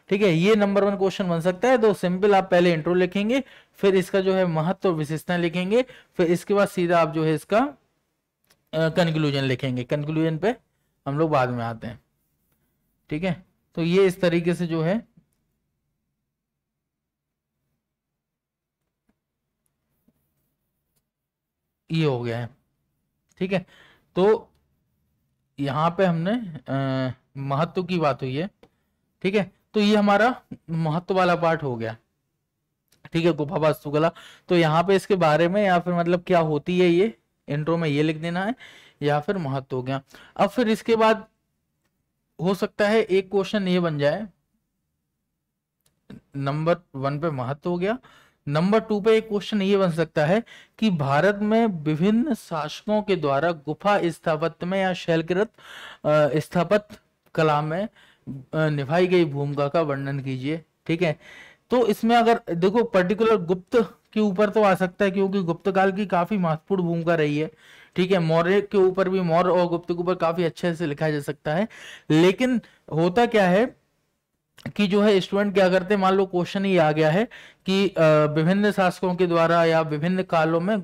ठीक है, ये नंबर 1 क्वेश्चन बन सकता है। तो सिंपल आप पहले इंट्रो लिखेंगे, फिर इसका जो है महत्व और विशेषताएं लिखेंगे, फिर इसके बाद सीधा आप जो है इसका कंक्लूजन लिखेंगे। कंक्लूजन पे हम लोग बाद में आते हैं। ठीक है, तो ये इस तरीके से जो है ये हो गया है। ठीक है, तो यहाँ पे हमने महत्व की बात हुई है। ठीक है, तो ये हमारा महत्व वाला पार्ट हो गया। ठीक है, गुफा वास्तुकला। तो यहाँ पे इसके बारे में या फिर मतलब क्या होती है ये इंट्रो में ये लिख देना है, या फिर महत्व हो गया। अब फिर इसके बाद हो सकता है एक क्वेश्चन ये बन जाए, नंबर 1 पे महत्व हो गया, नंबर 2 पे एक क्वेश्चन ये बन सकता है कि भारत में विभिन्न शासकों के द्वारा गुफा स्थापत्य में या शैलकृत स्थापत्य कला में निभाई गई भूमिका का वर्णन कीजिए। ठीक है, तो इसमें अगर देखो पर्टिकुलर गुप्त के ऊपर तो आ सकता है, क्योंकि गुप्त काल की काफी महत्वपूर्ण भूमिका रही है। ठीक है, मौर्य के ऊपर भी, मौर्य और गुप्त के ऊपर काफी अच्छे से लिखा जा सकता है। लेकिन होता क्या है कि जो है स्टूडेंट क्या करते हैं, मान लो क्वेश्चन ही आ गया है कि विभिन्न शासकों के द्वारा या विभिन्न कालों में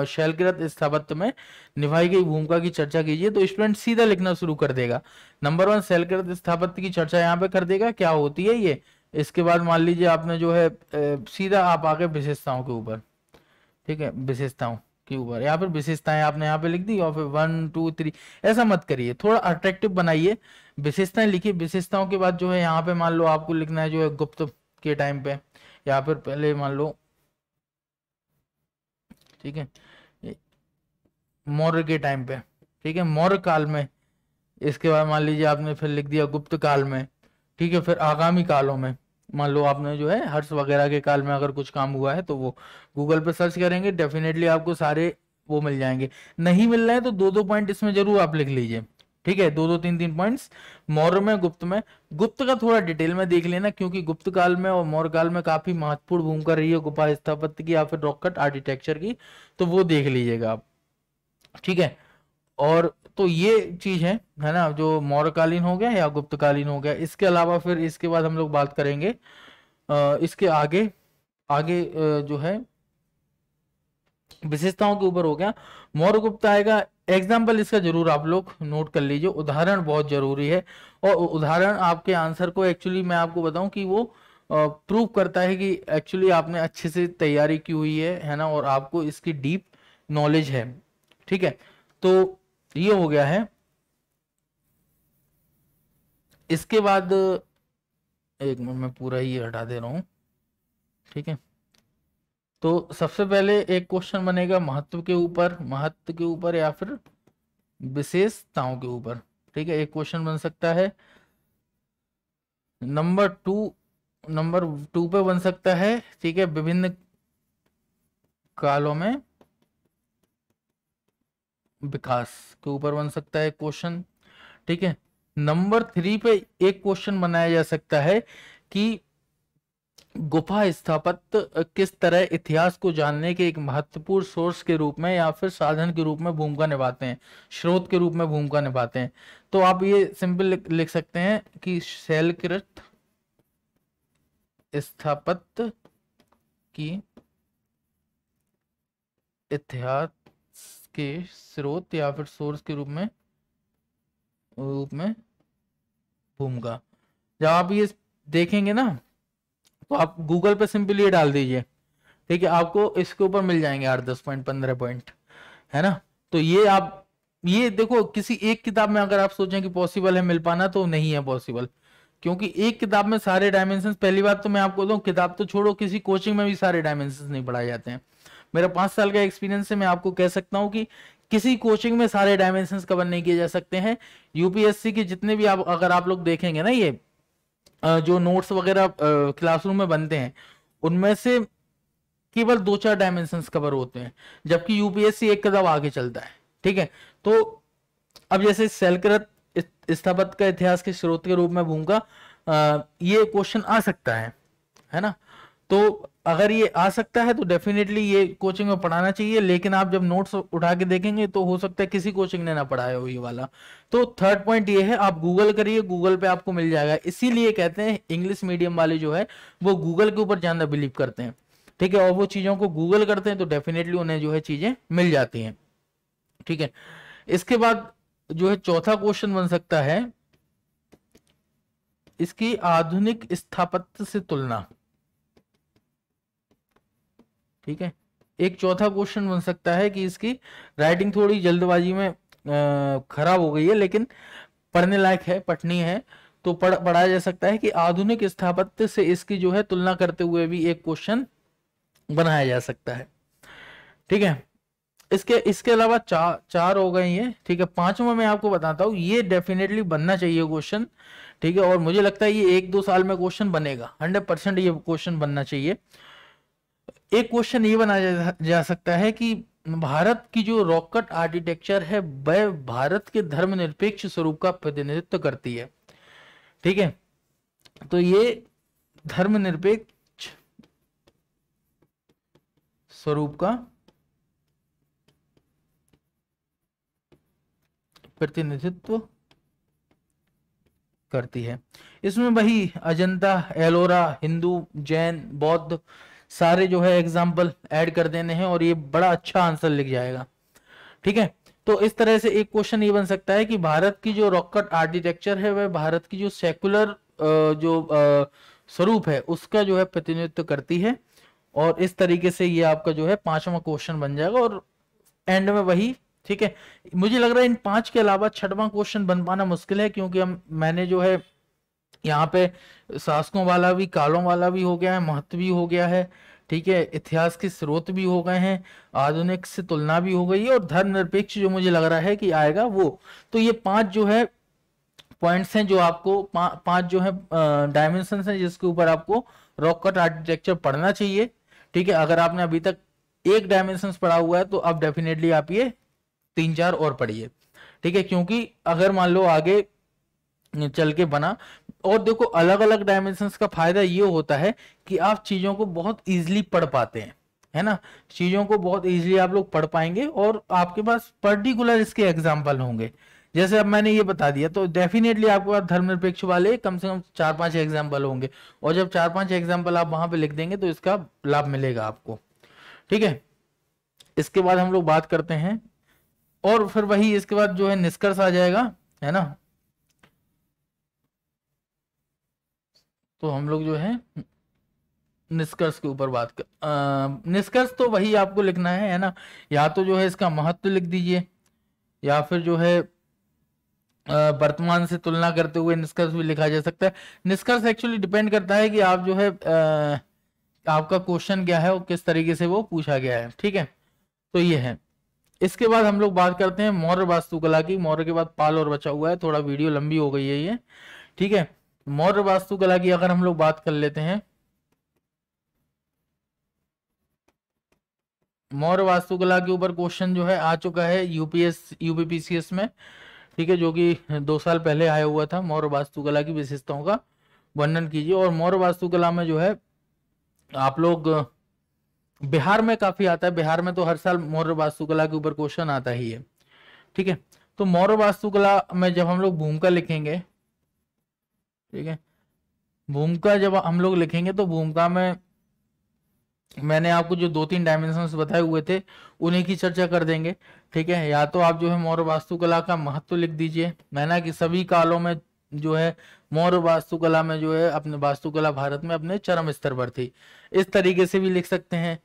शैलकृत स्थापत्य में निभाई गई भूमिका की चर्चा कीजिए, तो स्टूडेंट सीधा लिखना शुरू कर देगा। नंबर 1 शैलकृत स्थापत्य की चर्चा यहाँ पे कर देगा, क्या होती है ये। इसके बाद मान लीजिए आपने जो है सीधा आप आगे विशेषताओं के ऊपर, ठीक है, विशेषताओं के ऊपर या फिर विशेषताएं आपने यहाँ पे लिख दी, और फिर 1 2 3 ऐसा मत करिए, थोड़ा अट्रैक्टिव बनाइए। विशेषताएं लिखिए, विशेषताओं के बाद जो है यहाँ पे मान लो आपको लिखना है जो है गुप्त के टाइम पे, या फिर पहले मान लो, ठीक है, मौर्य के टाइम पे। ठीक है, मौर्य काल में। इसके बाद मान लीजिए आपने फिर लिख दिया गुप्त काल में। ठीक है, फिर आगामी कालों में, मान लो आपने जो है हर्ष वगैरह के काल में अगर कुछ काम हुआ है तो वो गूगल पे सर्च करेंगे, डेफिनेटली आपको सारे वो मिल जाएंगे। नहीं मिल रहे हैं तो 2-2 पॉइंट इसमें जरूर आप लिख लीजिए। ठीक है, 2-2 3-3 पॉइंट्स मौर्य में, गुप्त में। गुप्त का थोड़ा डिटेल में देख लेना, क्योंकि गुप्त काल में और मौर्य काल में काफी महत्वपूर्ण भूमिका रही है गुफा स्थापत्य की या फिर रॉक कट आर्किटेक्चर की, तो वो देख लीजिएगा आप। ठीक है, और तो ये चीज है ना, जो मौर्यकालीन हो गया या गुप्तकालीन हो गया। इसके अलावा फिर इसके बाद हम लोग बात करेंगे इसके आगे आगे जो है विशेषताओं के ऊपर हो गया, मौर्य गुप्त आएगा। एग्जाम्पल इसका जरूर आप लोग नोट कर लीजिए, उदाहरण बहुत जरूरी है। और उदाहरण आपके आंसर को एक्चुअली मैं आपको बताऊं कि वो प्रूव करता है कि एक्चुअली आपने अच्छे से तैयारी की हुई है ना, और आपको इसकी डीप नॉलेज है। ठीक है, तो ये हो गया है। इसके बाद एक मिनट में पूरा ही हटा दे रहा हूं। ठीक है, तो सबसे पहले एक क्वेश्चन बनेगा महत्व के ऊपर, महत्व के ऊपर या फिर विशेषताओं के ऊपर। ठीक है, एक क्वेश्चन बन सकता है। नंबर 2 पे बन सकता है, ठीक है, विभिन्न कालों में विकास के ऊपर बन सकता है क्वेश्चन। ठीक है, नंबर 3 पे एक क्वेश्चन बनाया जा सकता है कि गुफा स्थापत्य किस तरह इतिहास को जानने के एक महत्वपूर्ण सोर्स के रूप में या फिर साधन के रूप में भूमिका निभाते हैं, स्रोत के रूप में भूमिका निभाते हैं। तो आप ये सिंपल लिख सकते हैं कि शैलकृत स्थापत्य की इतिहास के स्रोत या फिर सोर्स के रूप में भूमिका। जब आप ये देखेंगे ना, तो आप गूगल पे सिंपल ये डाल दीजिए। ठीक है, आपको इसके ऊपर मिल जाएंगे 8-10 पॉइंट, 15 पॉइंट, है ना। तो ये आप ये देखो, किसी एक किताब में अगर आप सोचें कि पॉसिबल है मिल पाना, तो नहीं है पॉसिबल, क्योंकि एक किताब में सारे डायमेंशन, पहली बात तो मैं आपको दूं, किताब तो छोड़ो, किसी कोचिंग में भी सारे डायमेंशन नहीं पढ़ाए जाते हैं। मेरा 5 साल का एक्सपीरियंस है, मैं आपको कह सकता हूं कि किसी कोचिंग में सारे डायमेंशंस कवर नहीं किए जा सकते हैं। यूपीएससी के जितने भी आप अगर आप लोग देखेंगे ना, ये जो नोट्स वगैरह क्लासरूम में बनते हैं उनमें से केवल 2-4 डायमेंशंस कवर होते हैं, जबकि यूपीएससी एक कदम आगे चलता है। ठीक है, तो अब जैसे शैलकृत स्थापत्य का इतिहास के स्रोत के रूप में भूमिका, ये क्वेश्चन आ सकता है ना। तो अगर ये आ सकता है तो डेफिनेटली ये कोचिंग में पढ़ाना चाहिए, लेकिन आप जब नोट्स उठा के देखेंगे तो हो सकता है किसी कोचिंग ने ना पढ़ाया हो ये वाला। तो थर्ड पॉइंट ये है, आप गूगल करिए, गूगल पे आपको मिल जाएगा। इसीलिए कहते हैं इंग्लिश मीडियम वाले जो है वो गूगल के ऊपर ज्यादा बिलीव करते हैं। ठीक है, और वो चीजों को गूगल करते हैं तो डेफिनेटली उन्हें जो है चीजें मिल जाती हैं। ठीक है, इसके बाद जो है चौथा क्वेश्चन बन सकता है इसकी आधुनिक स्थापत्य से तुलना। ठीक है, एक चौथा क्वेश्चन बन सकता है कि इसकी राइटिंग थोड़ी जल्दबाजी में खराब हो गई है, लेकिन पढ़ने लायक है, पठनीय है, तो पढ़ा जा सकता है कि आधुनिक स्थापत्य से इसकी जो है तुलना करते हुए भी एक क्वेश्चन बनाया जा सकता है। ठीक है, इसके अलावा चार हो गए ये। ठीक है, पांचवा मैं आपको बताता हूँ, ये डेफिनेटली बनना चाहिए क्वेश्चन। ठीक है, और मुझे लगता है ये 1-2 साल में क्वेश्चन बनेगा, 100% ये क्वेश्चन बनना चाहिए। एक क्वेश्चन ये बनाया जा सकता है कि भारत की जो रॉकेट आर्किटेक्चर है वह भारत के धर्मनिरपेक्ष स्वरूप का प्रतिनिधित्व करती है। ठीक है, तो ये धर्मनिरपेक्ष स्वरूप का प्रतिनिधित्व करती है। इसमें वही अजंता, एलोरा, हिंदू, जैन, बौद्ध सारे जो है एग्जाम्पल ऐड कर देने हैं और ये बड़ा अच्छा आंसर लिख जाएगा। ठीक है, तो इस तरह से एक क्वेश्चन ये बन सकता है कि भारत की जो रॉकेट आर्किटेक्चर है वह भारत की जो सेकुलर जो स्वरूप है उसका जो है प्रतिनिधित्व करती है। और इस तरीके से ये आपका जो है पांचवा क्वेश्चन बन जाएगा और एंड में वही। ठीक है, मुझे लग रहा है इन 5 के अलावा छठवां क्वेश्चन बन पाना मुश्किल है, क्योंकि मैंने जो है यहाँ पे शासकों वाला भी, कालों वाला भी हो गया है, महत्व भी हो गया है। ठीक है, इतिहास के स्रोत भी हो गए हैं, आधुनिक से तुलना भी हो गई है, और धर्मनिरपेक्ष जो मुझे लग रहा है कि आएगा वो। तो ये 5 जो है पॉइंट्स हैं जो आपको 5 जो है डायमेंशन हैं जिसके ऊपर आपको रॉकेट आर्किटेक्चर पढ़ना चाहिए। ठीक है, अगर आपने अभी तक एक डायमेंशन पढ़ा हुआ है तो अब डेफिनेटली आप ये 3-4 और पढ़िए। ठीक है, क्योंकि अगर मान लो आगे चल के बना, और देखो अलग अलग डायमेंशंस का फायदा ये होता है कि आप चीजों को बहुत इजीली पढ़ पाते हैं, है ना। चीजों को बहुत इजीली आप लोग पढ़ पाएंगे और आपके पास पर्टिकुलर इसके एग्जाम्पल होंगे। जैसे अब मैंने ये बता दिया तो डेफिनेटली आपके पास धर्मनिरपेक्ष वाले कम से कम 4-5 एग्जाम्पल होंगे, और जब 4-5 एग्जाम्पल आप वहां पे लिख देंगे तो इसका लाभ मिलेगा आपको। ठीक है, इसके बाद हम लोग बात करते हैं, और फिर वही इसके बाद जो है निष्कर्ष आ जाएगा, है ना। तो हम लोग जो है निष्कर्ष के ऊपर बात कर, निष्कर्ष तो वही आपको लिखना है ना। या तो जो है इसका महत्व लिख दीजिए, या फिर जो है वर्तमान से तुलना करते हुए निष्कर्ष भी लिखा जा सकता है। निष्कर्ष एक्चुअली डिपेंड करता है कि आप जो है आपका क्वेश्चन क्या है और किस तरीके से वो पूछा गया है। ठीक है, तो ये है। इसके बाद हम लोग बात करते हैं मौर्य वास्तुकला की। मौर्य के बाद पाल और बचा हुआ है, थोड़ा वीडियो लंबी हो गई है ये। ठीक है, मौर्य वास्तुकला की अगर हम लोग बात कर लेते हैं, मौर्य वास्तुकला के ऊपर क्वेश्चन जो है आ चुका है यूपीपीसीएस में। ठीक है, जो कि 2 साल पहले आया हुआ था। मौर्य वास्तुकला की विशेषताओं का वर्णन कीजिए। और मौर्य वास्तुकला में जो है आप लोग, बिहार में काफी आता है, बिहार में तो हर साल मौर्य वास्तुकला के ऊपर क्वेश्चन आता ही है। ठीक है, तो मौर्य वास्तुकला में जब हम लोग भूमिका लिखेंगे, ठीक है, भूमिका जब हम लोग लिखेंगे तो भूमिका में मैंने आपको जो 2-3 डायमेंशंस बताए हुए थे उन्हीं की चर्चा कर देंगे। ठीक है, या तो आप जो है मौर्य वास्तुकला का महत्व लिख दीजिए, मैंने कि सभी कालों में जो है मौर्य वास्तुकला में जो है अपने वास्तुकला भारत में अपने चरम स्तर पर थी, इस तरीके से भी लिख सकते हैं।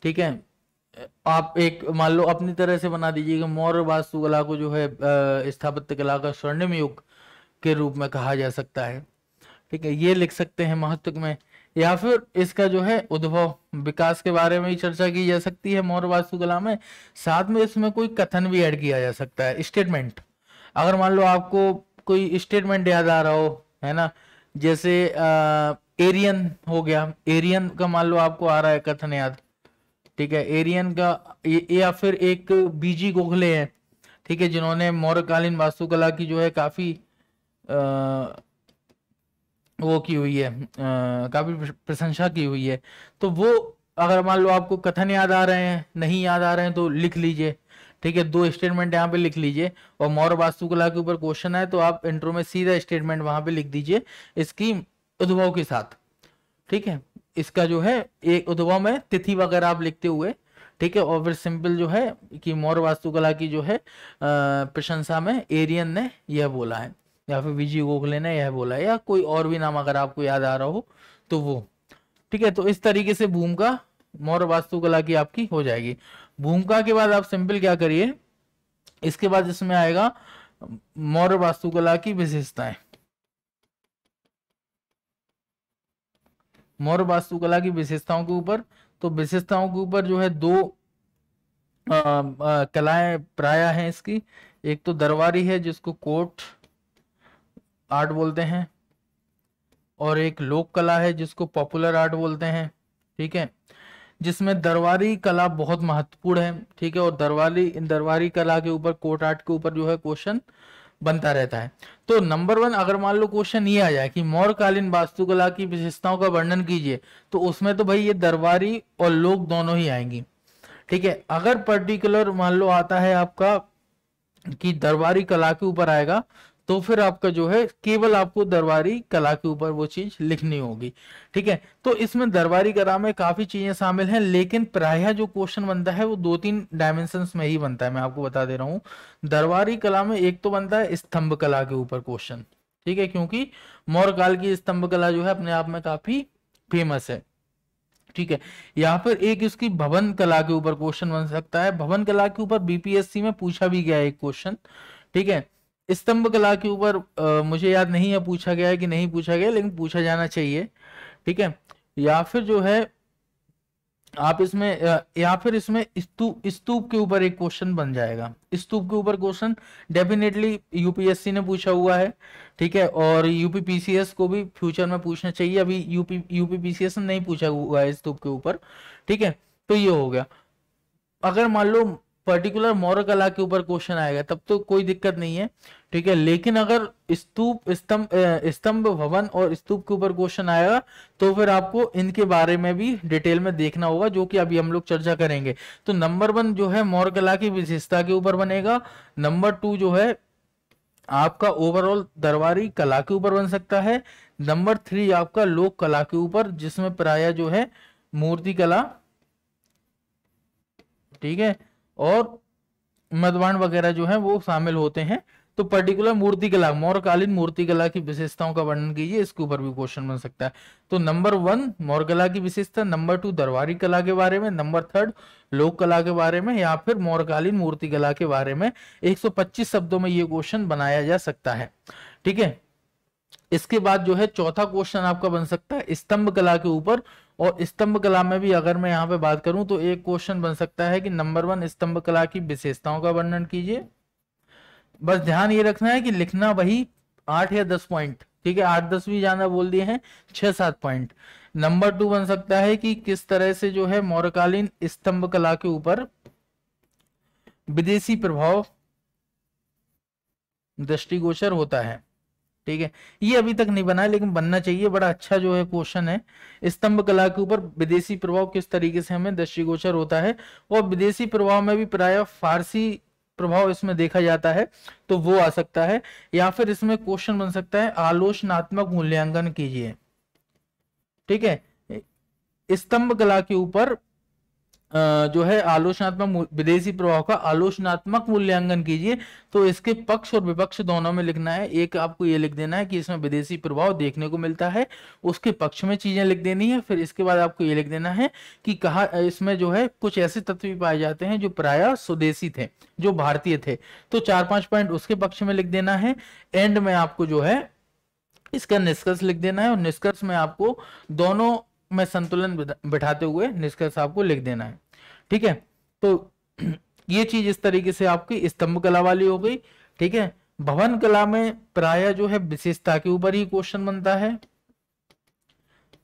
ठीक है, आप एक मान लो अपनी तरह से बना दीजिएगा, मौर्य वास्तुकला को जो है स्थापत्य कला का स्वर्णिम युग के रूप में कहा जा सकता है। ठीक है, ये लिख सकते हैं महत्व में। या फिर इसका जो है उद्भव विकास के बारे में ही चर्चा की जा सकती है मौर्य वास्तुकला में, साथ में इसमें कोई कथन भी ऐड किया जा सकता है, स्टेटमेंट। अगर मान लो आपको कोई स्टेटमेंट याद आ रहा हो, है ना, जैसे एरियन हो गया, एरियन का मान लो आपको आ रहा है कथन याद, ठीक है, एरियन का या फिर एक बीजी गोखले है, ठीक है, जिन्होंने मौर्यकालीन वास्तुकला की जो है काफी वो की हुई है, काफी प्रशंसा की हुई है। तो वो अगर मान लो आपको कथन याद आ रहे हैं, नहीं याद आ रहे हैं तो लिख लीजिए, ठीक है, 2 स्टेटमेंट यहाँ पे लिख लीजिए। और मौर्य वास्तुकला के ऊपर क्वेश्चन है तो आप इंट्रो में सीधा स्टेटमेंट वहां पे लिख दीजिए इसकी उद्भव के साथ, ठीक है, इसका जो है एक उद्भव में तिथि वगैरह आप लिखते हुए, ठीक है, और फिर सिंपल जो है कि मौर्य वास्तुकला की जो है प्रशंसा में एरियन ने यह बोला है, या फिर विजय गोखले ने यह बोला है, या कोई और भी नाम अगर आपको याद आ रहा हो तो वो, ठीक है। तो इस तरीके से भूमिका मौर्य वास्तुकला की आपकी हो जाएगी। भूमिका के बाद आप सिंपल क्या करिए, इसके बाद इसमें आएगा मौर्य वास्तुकला की विशेषताएं। मौर्य वास्तुकला की विशेषताओं के ऊपर, तो विशेषताओं के ऊपर जो है 2 कलाएं प्राय हैं इसकी। एक तो दरबारी है जिसको कोर्ट आर्ट बोलते हैं, और एक लोक कला है जिसको पॉपुलर आर्ट बोलते हैं, ठीक है, जिसमें दरबारी कला बहुत महत्वपूर्ण है, ठीक है, और दरबारी कला के ऊपर, कोर्ट आर्ट के ऊपर जो है क्वेश्चन बनता रहता है। तो नंबर 1 अगर मान लो क्वेश्चन ये आ जाए कि मौर्यकालीन वास्तुकला की विशेषताओं का वर्णन कीजिए, तो उसमें तो भाई ये दरबारी और लोक दोनों ही आएंगी, ठीक है। अगर पर्टिकुलर मान लो आता है आपका कि दरबारी कला के ऊपर आएगा, तो फिर आपका जो है केवल आपको दरबारी कला के ऊपर वो चीज लिखनी होगी, ठीक है। तो इसमें दरबारी कला में काफी चीजें शामिल हैं, लेकिन प्रायः जो क्वेश्चन बनता है वो 2-3 डायमेंशंस में ही बनता है, मैं आपको बता दे रहा हूँ। दरबारी कला में एक तो बनता है स्तंभ कला के ऊपर क्वेश्चन, ठीक है, क्योंकि मौर्य काल की स्तंभ कला जो है अपने आप में काफी फेमस है, ठीक है। यहाँ पर एक इसकी भवन कला के ऊपर क्वेश्चन बन सकता है। भवन कला के ऊपर बीपीएससी में पूछा भी गया है एक क्वेश्चन, ठीक है। स्तंभ कला के ऊपर मुझे याद नहीं है पूछा गया है कि नहीं पूछा गया, लेकिन पूछा जाना चाहिए, ठीक है। या फिर जो है आप इसमें या फिर इसमें स्तूप के ऊपर एक क्वेश्चन बन जाएगा। स्तूप के ऊपर क्वेश्चन डेफिनेटली यूपीएससी ने पूछा हुआ है, ठीक है, और यूपीपीसीएस को भी फ्यूचर में पूछना चाहिए। अभी यूपीपीसीएस ने नहीं पूछा हुआ है स्तूप के ऊपर, ठीक है। तो ये हो गया। अगर मान लो पर्टिकुलर मौर्य कला के ऊपर क्वेश्चन आएगा तब तो कोई दिक्कत नहीं है, ठीक है, लेकिन अगर स्तंभ भवन और स्तूप के ऊपर क्वेश्चन आएगा तो फिर आपको इनके बारे में भी डिटेल में देखना होगा, जो कि अभी हम लोग चर्चा करेंगे। तो नंबर 1 जो है मौर्य कला की विशेषता के ऊपर बनेगा। नंबर 2 जो है आपका ओवरऑल दरबारी कला के ऊपर बन सकता है। नंबर 3 आपका लोक कला के ऊपर, जिसमें प्राय जो है मूर्ति कला, ठीक है, और मधवाण वगैरह जो है वो शामिल होते हैं। तो पर्टिकुलर मूर्ति कला, मौर्यकालीन मूर्ति कला की विशेषताओं का वर्णन कीजिए, इसके ऊपर भी क्वेश्चन बन सकता है। तो नंबर 1 मौर्य कला की विशेषता, नंबर 2 दरबारी कला के बारे में, नंबर 3 लोक कला के बारे में, या फिर मौर्यकालीन मूर्ति कला के बारे में। 125 शब्दों में ये क्वेश्चन बनाया जा सकता है, ठीक है। इसके बाद जो है चौथा क्वेश्चन आपका बन सकता है स्तंभ कला के ऊपर, और स्तंभ कला में भी अगर मैं यहाँ पे बात करूं तो एक क्वेश्चन बन सकता है कि नंबर 1 स्तंभ कला की विशेषताओं का वर्णन कीजिए। बस ध्यान ये रखना है कि लिखना वही 8 या 10 पॉइंट, ठीक है, 8-10 भी ज्यादा बोल दिए हैं, 6-7 पॉइंट। नंबर 2 बन सकता है कि किस तरह से जो है मौर्यकालीन स्तंभ कला के ऊपर विदेशी प्रभाव दृष्टिगोचर होता है, ठीक है। ये अभी तक नहीं बना है लेकिन बनना चाहिए, बड़ा अच्छा जो है क्वेश्चन है। स्तंभ कला के ऊपर विदेशी प्रभाव किस तरीके से हमें दृष्टिगोचर होता है, और विदेशी प्रभाव में भी प्राय फारसी प्रभाव इसमें देखा जाता है, तो वो आ सकता है। या फिर इसमें क्वेश्चन बन सकता है आलोचनात्मक मूल्यांकन कीजिए, ठीक है। स्तंभ कला के ऊपर जो है आलोचनात्मक विदेशी प्रभाव का आलोचनात्मक मूल्यांकन कीजिए। तो इसके पक्ष और विपक्ष दोनों में लिखना है। एक आपको ये लिख देना है कि इसमें विदेशी प्रभाव देखने को मिलता है, उसके पक्ष में चीजें लिख देनी है। फिर इसके बाद आपको ये लिख देना है कि कहा इसमें जो है कुछ ऐसे तत्व भी पाए जाते हैं जो प्रायः स्वदेशी थे, जो भारतीय थे। तो 4-5 पॉइंट उसके पक्ष में लिख देना है। एंड में आपको जो है इसका निष्कर्ष लिख देना है, और निष्कर्ष में आपको दोनों में संतुलन बिठाते हुए निष्कर्ष आपको लिख देना है, ठीक है। तो ये चीज इस तरीके से आपकी स्तंभ कला वाली हो गई, ठीक है। भवन कला में प्राय जो है विशेषता के ऊपर ही क्वेश्चन बनता है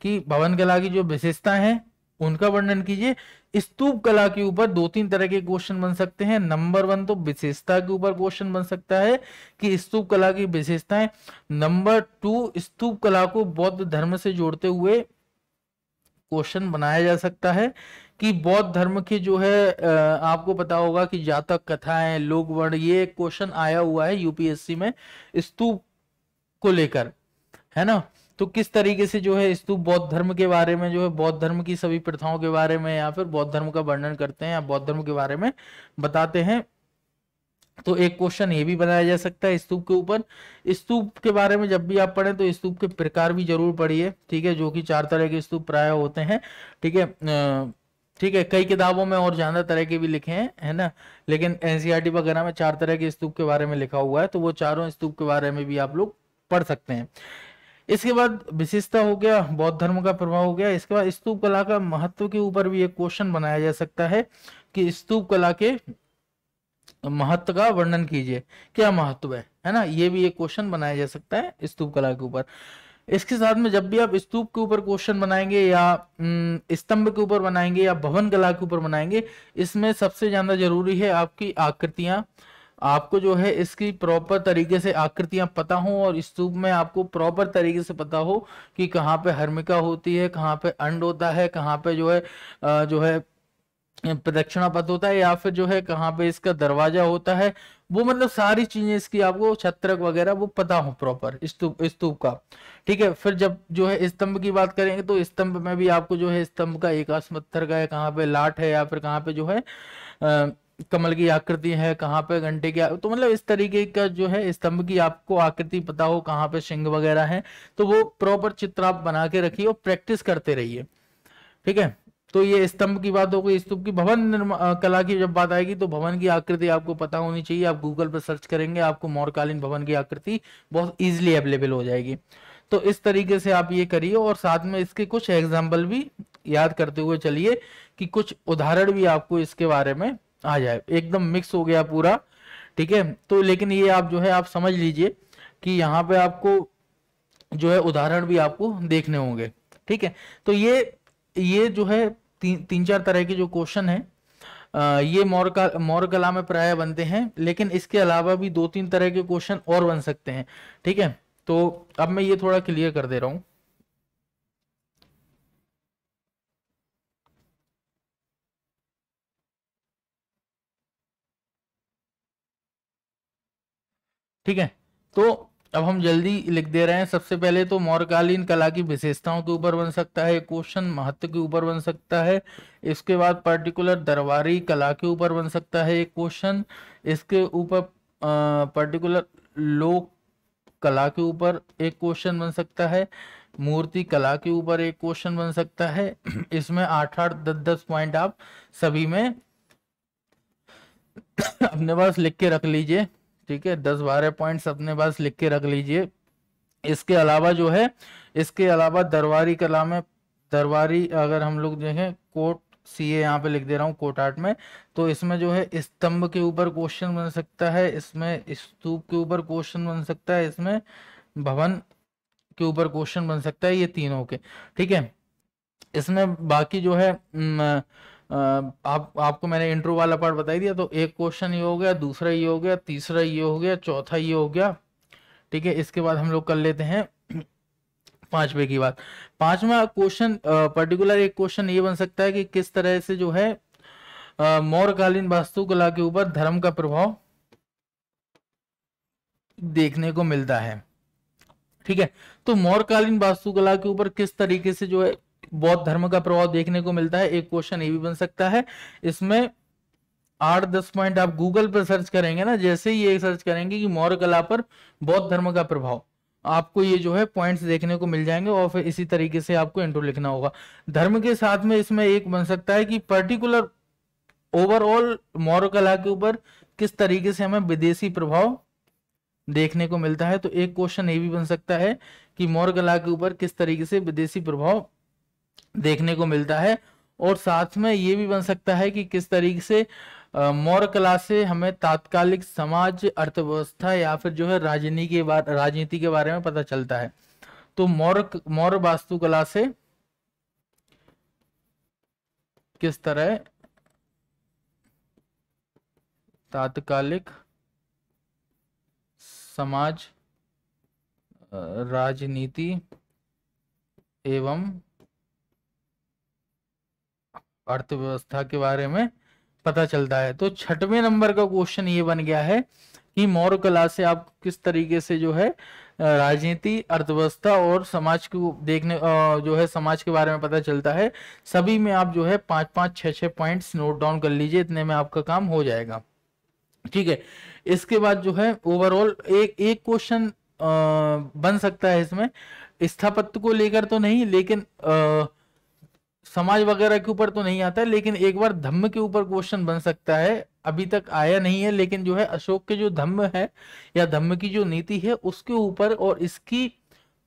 कि भवन कला की जो विशेषता है उनका वर्णन कीजिए। स्तूप कला के ऊपर दो तीन तरह के क्वेश्चन बन सकते हैं। नंबर 1 तो विशेषता के ऊपर क्वेश्चन बन सकता है कि स्तूप कला की विशेषताएं। नंबर 2 स्तूप कला को बौद्ध धर्म से जोड़ते हुए क्वेश्चन बनाया जा सकता है कि बौद्ध धर्म की जो है आपको पता होगा कि जातक कथाएं, लोक वर्ण, ये क्वेश्चन आया हुआ है यूपीएससी में स्तूप को लेकर, है ना। तो किस तरीके से जो है स्तूप बौद्ध धर्म के बारे में जो है बौद्ध धर्म की सभी प्रथाओं के बारे में या फिर बौद्ध धर्म का वर्णन करते हैं या बौद्ध धर्म के बारे में बताते हैं। तो एक क्वेश्चन ये भी बनाया जा सकता है स्तूप के ऊपर। स्तूप के बारे में जब भी आप पढ़ें तो स्तूप के प्रकार भी जरूर पढ़िए, ठीक है, जो कि 4 तरह के स्तूप प्राय होते हैं, ठीक है। ठीक है, कई किताबों में और ज्यादा तरह के भी लिखे हैं, है ना, लेकिन एनसीईआरटी वगैरह में 4 तरह के स्तूप के बारे में लिखा हुआ है, तो वो चारों स्तूप के बारे में भी आप लोग पढ़ सकते हैं। इसके बाद विशेषता हो गया, बौद्ध धर्म का प्रभाव हो गया। इसके बाद स्तूप कला का महत्व के ऊपर भी एक क्वेश्चन बनाया जा सकता है कि स्तूप कला के महत्व का वर्णन कीजिए, क्या महत्व है ना, ये भी एक क्वेश्चन बनाया जा सकता है स्तूप कला के ऊपर। इसके साथ में जब भी आप स्तूप के ऊपर क्वेश्चन बनाएंगे या स्तंभ के ऊपर बनाएंगे या भवन कला के ऊपर बनाएंगे, इसमें सबसे ज्यादा जरूरी है आपकी आकृतियां। आपको जो है इसकी प्रॉपर तरीके से आकृतियां पता हो और स्तूप में आपको प्रॉपर तरीके से पता हो कि कहाँ पे हर्मिका होती है, कहाँ पे अंड होता है, कहाँ पे जो है प्रदक्षिणा पथ होता है, या फिर जो है कहाँ पे इसका दरवाजा होता है, वो मतलब सारी चीजें इसकी आपको छत्रक वगैरह वो पता हो प्रॉपर स्तूप का, ठीक है। फिर जब जो है स्तंभ की बात करेंगे तो स्तंभ में भी आपको जो है स्तंभ का एकाश पत्थर का है, कहाँ पे लाट है, या फिर कहाँ पे जो है कमल की आकृति है, कहाँ पे घंटे की, तो मतलब इस तरीके का जो है स्तंभ की आपको आकृति पता हो, कहाँ पे सिंह वगैरह है, तो वो प्रॉपर चित्र आप बना के रखिए और प्रैक्टिस करते रहिए, ठीक है। तो ये स्तंभ की बात हो गई। स्तूप की भवन कला की जब बात आएगी तो भवन की आकृति आपको पता होनी चाहिए। आप गूगल पर सर्च करेंगे आपको मौर्यकालीन भवन की आकृति बहुत इजीली अवेलेबल हो जाएगी। तो इस तरीके से आप ये करिए और साथ में इसके कुछ एग्जाम्पल भी याद करते हुए चलिए कि कुछ उदाहरण भी आपको इसके बारे में आ जाए। एकदम मिक्स हो गया पूरा, ठीक है। तो लेकिन ये आप जो है आप समझ लीजिए कि यहाँ पे आपको जो है उदाहरण भी आपको देखने होंगे, ठीक है। तो ये जो है तीन चार तरह के जो क्वेश्चन है ये मौर्य कला में प्राय बनते हैं, लेकिन इसके अलावा भी 2-3 तरह के क्वेश्चन और बन सकते हैं, ठीक है। तो अब मैं ये थोड़ा क्लियर कर दे रहा हूं। ठीक है, तो अब हम जल्दी लिख दे रहे हैं। सबसे पहले तो मौर्यकालीन कला की विशेषताओं के ऊपर बन सकता है क्वेश्चन, महत्व के ऊपर बन सकता है। इसके बाद पर्टिकुलर दरबारी कला के ऊपर बन सकता है एक क्वेश्चन। इसके ऊपर पर्टिकुलर लोक कला के ऊपर एक क्वेश्चन बन सकता है। मूर्ति कला के ऊपर एक क्वेश्चन बन सकता है। इसमें 8-8, 10-10 पॉइंट आप सभी में अपने पास लिख के रख लीजिए, ठीक है। 10-12 पॉइंट्स अपने पास लिख के रख लीजिए। इसके अलावा जो है इसके अलावा दरबारी कला में, दरबारी अगर हम लोग देखें कोट सीए यहाँ पे लिख दे रहा हूँ कोट आर्ट में, तो इसमें जो है स्तंभ के ऊपर क्वेश्चन बन सकता है, इसमें स्तूप के ऊपर क्वेश्चन बन सकता है, इसमें भवन के ऊपर क्वेश्चन बन सकता है, ये तीनों के, ठीक है। इसमें बाकी जो है आपको मैंने इंट्रो वाला पार्ट बता दिया। तो एक क्वेश्चन ये हो गया, दूसरा ये हो गया, तीसरा ये हो गया, चौथा ये हो गया, ठीक है। इसके बाद हम लोग कर लेते हैं 5वें की बात। 5वां क्वेश्चन पर्टिकुलर एक क्वेश्चन ये बन सकता है कि किस तरह से जो है मौर्यकालीन वास्तुकला के ऊपर धर्म का प्रभाव देखने को मिलता है, ठीक है। तो मौर्यकालीन वास्तुकला के ऊपर किस तरीके से जो है बौद्ध धर्म का प्रभाव देखने को मिलता है, एक क्वेश्चन ये भी बन सकता है। इसमें 8-10 पॉइंट आप गूगल पर सर्च करेंगे ना, जैसे ही ये सर्च करेंगे कि मौर्य कला पर बौद्ध धर्म का प्रभाव, आपको ये जो है पॉइंट्स देखने को मिल जाएंगे और फिर इसी तरीके से आपको इंट्रो लिखना होगा। धर्म के साथ में इसमें एक बन सकता है कि पर्टिकुलर ओवरऑल मौर्य कला के ऊपर किस तरीके से हमें विदेशी प्रभाव देखने को मिलता है। तो एक क्वेश्चन ये भी बन सकता है कि मौर्य कला के ऊपर किस तरीके से विदेशी प्रभाव देखने को मिलता है। और साथ में ये भी बन सकता है कि किस तरीके से मौर्य कला से हमें तात्कालिक समाज, अर्थव्यवस्था या फिर जो है राजनीति के बारे में पता चलता है। तो मौर्य वास्तुकला से किस तरह तात्कालिक समाज, राजनीति एवं अर्थव्यवस्था के बारे में पता चलता है। तो 6वें नंबर का क्वेश्चन ये बन गया है कि मौर्य कला से आप किस तरीके से जो है राजनीति, अर्थव्यवस्था और समाज को देखने जो है समाज के बारे में पता चलता है। सभी में आप जो है 5-5, 6-6 पॉइंट्स नोट डाउन कर लीजिए, इतने में आपका काम हो जाएगा। ठीक है, इसके बाद जो है ओवरऑल एक क्वेश्चन बन सकता है इसमें, स्थापत्य को लेकर तो नहीं, लेकिन समाज वगैरह के ऊपर तो नहीं आता है, लेकिन एक बार धम्म के ऊपर क्वेश्चन बन सकता है। अभी तक आया नहीं है, लेकिन जो है अशोक के जो धम्म है या धम्म की जो नीति है उसके ऊपर और इसकी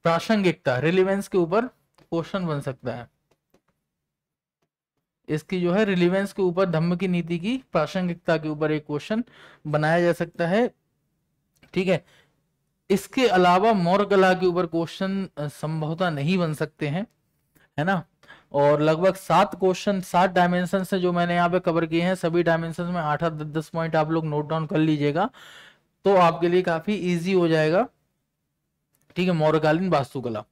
प्रासंगिकता, रिलेवेंस के ऊपर क्वेश्चन बन सकता है। इसकी जो है रिलेवेंस के ऊपर, धम्म की नीति की प्रासंगिकता के ऊपर एक क्वेश्चन बनाया जा सकता है। ठीक है, इसके अलावा मौर्य कला के ऊपर क्वेश्चन संभवतः नहीं बन सकते हैं, है ना। और लगभग 7 क्वेश्चन 7 डायमेंशन से जो मैंने यहाँ पे कवर किए हैं, सभी डायमेंशन में 8-8, 10-10 पॉइंट आप लोग नोट डाउन कर लीजिएगा, तो आपके लिए काफी इजी हो जाएगा। ठीक है, मौर्यकालीन वास्तुकला।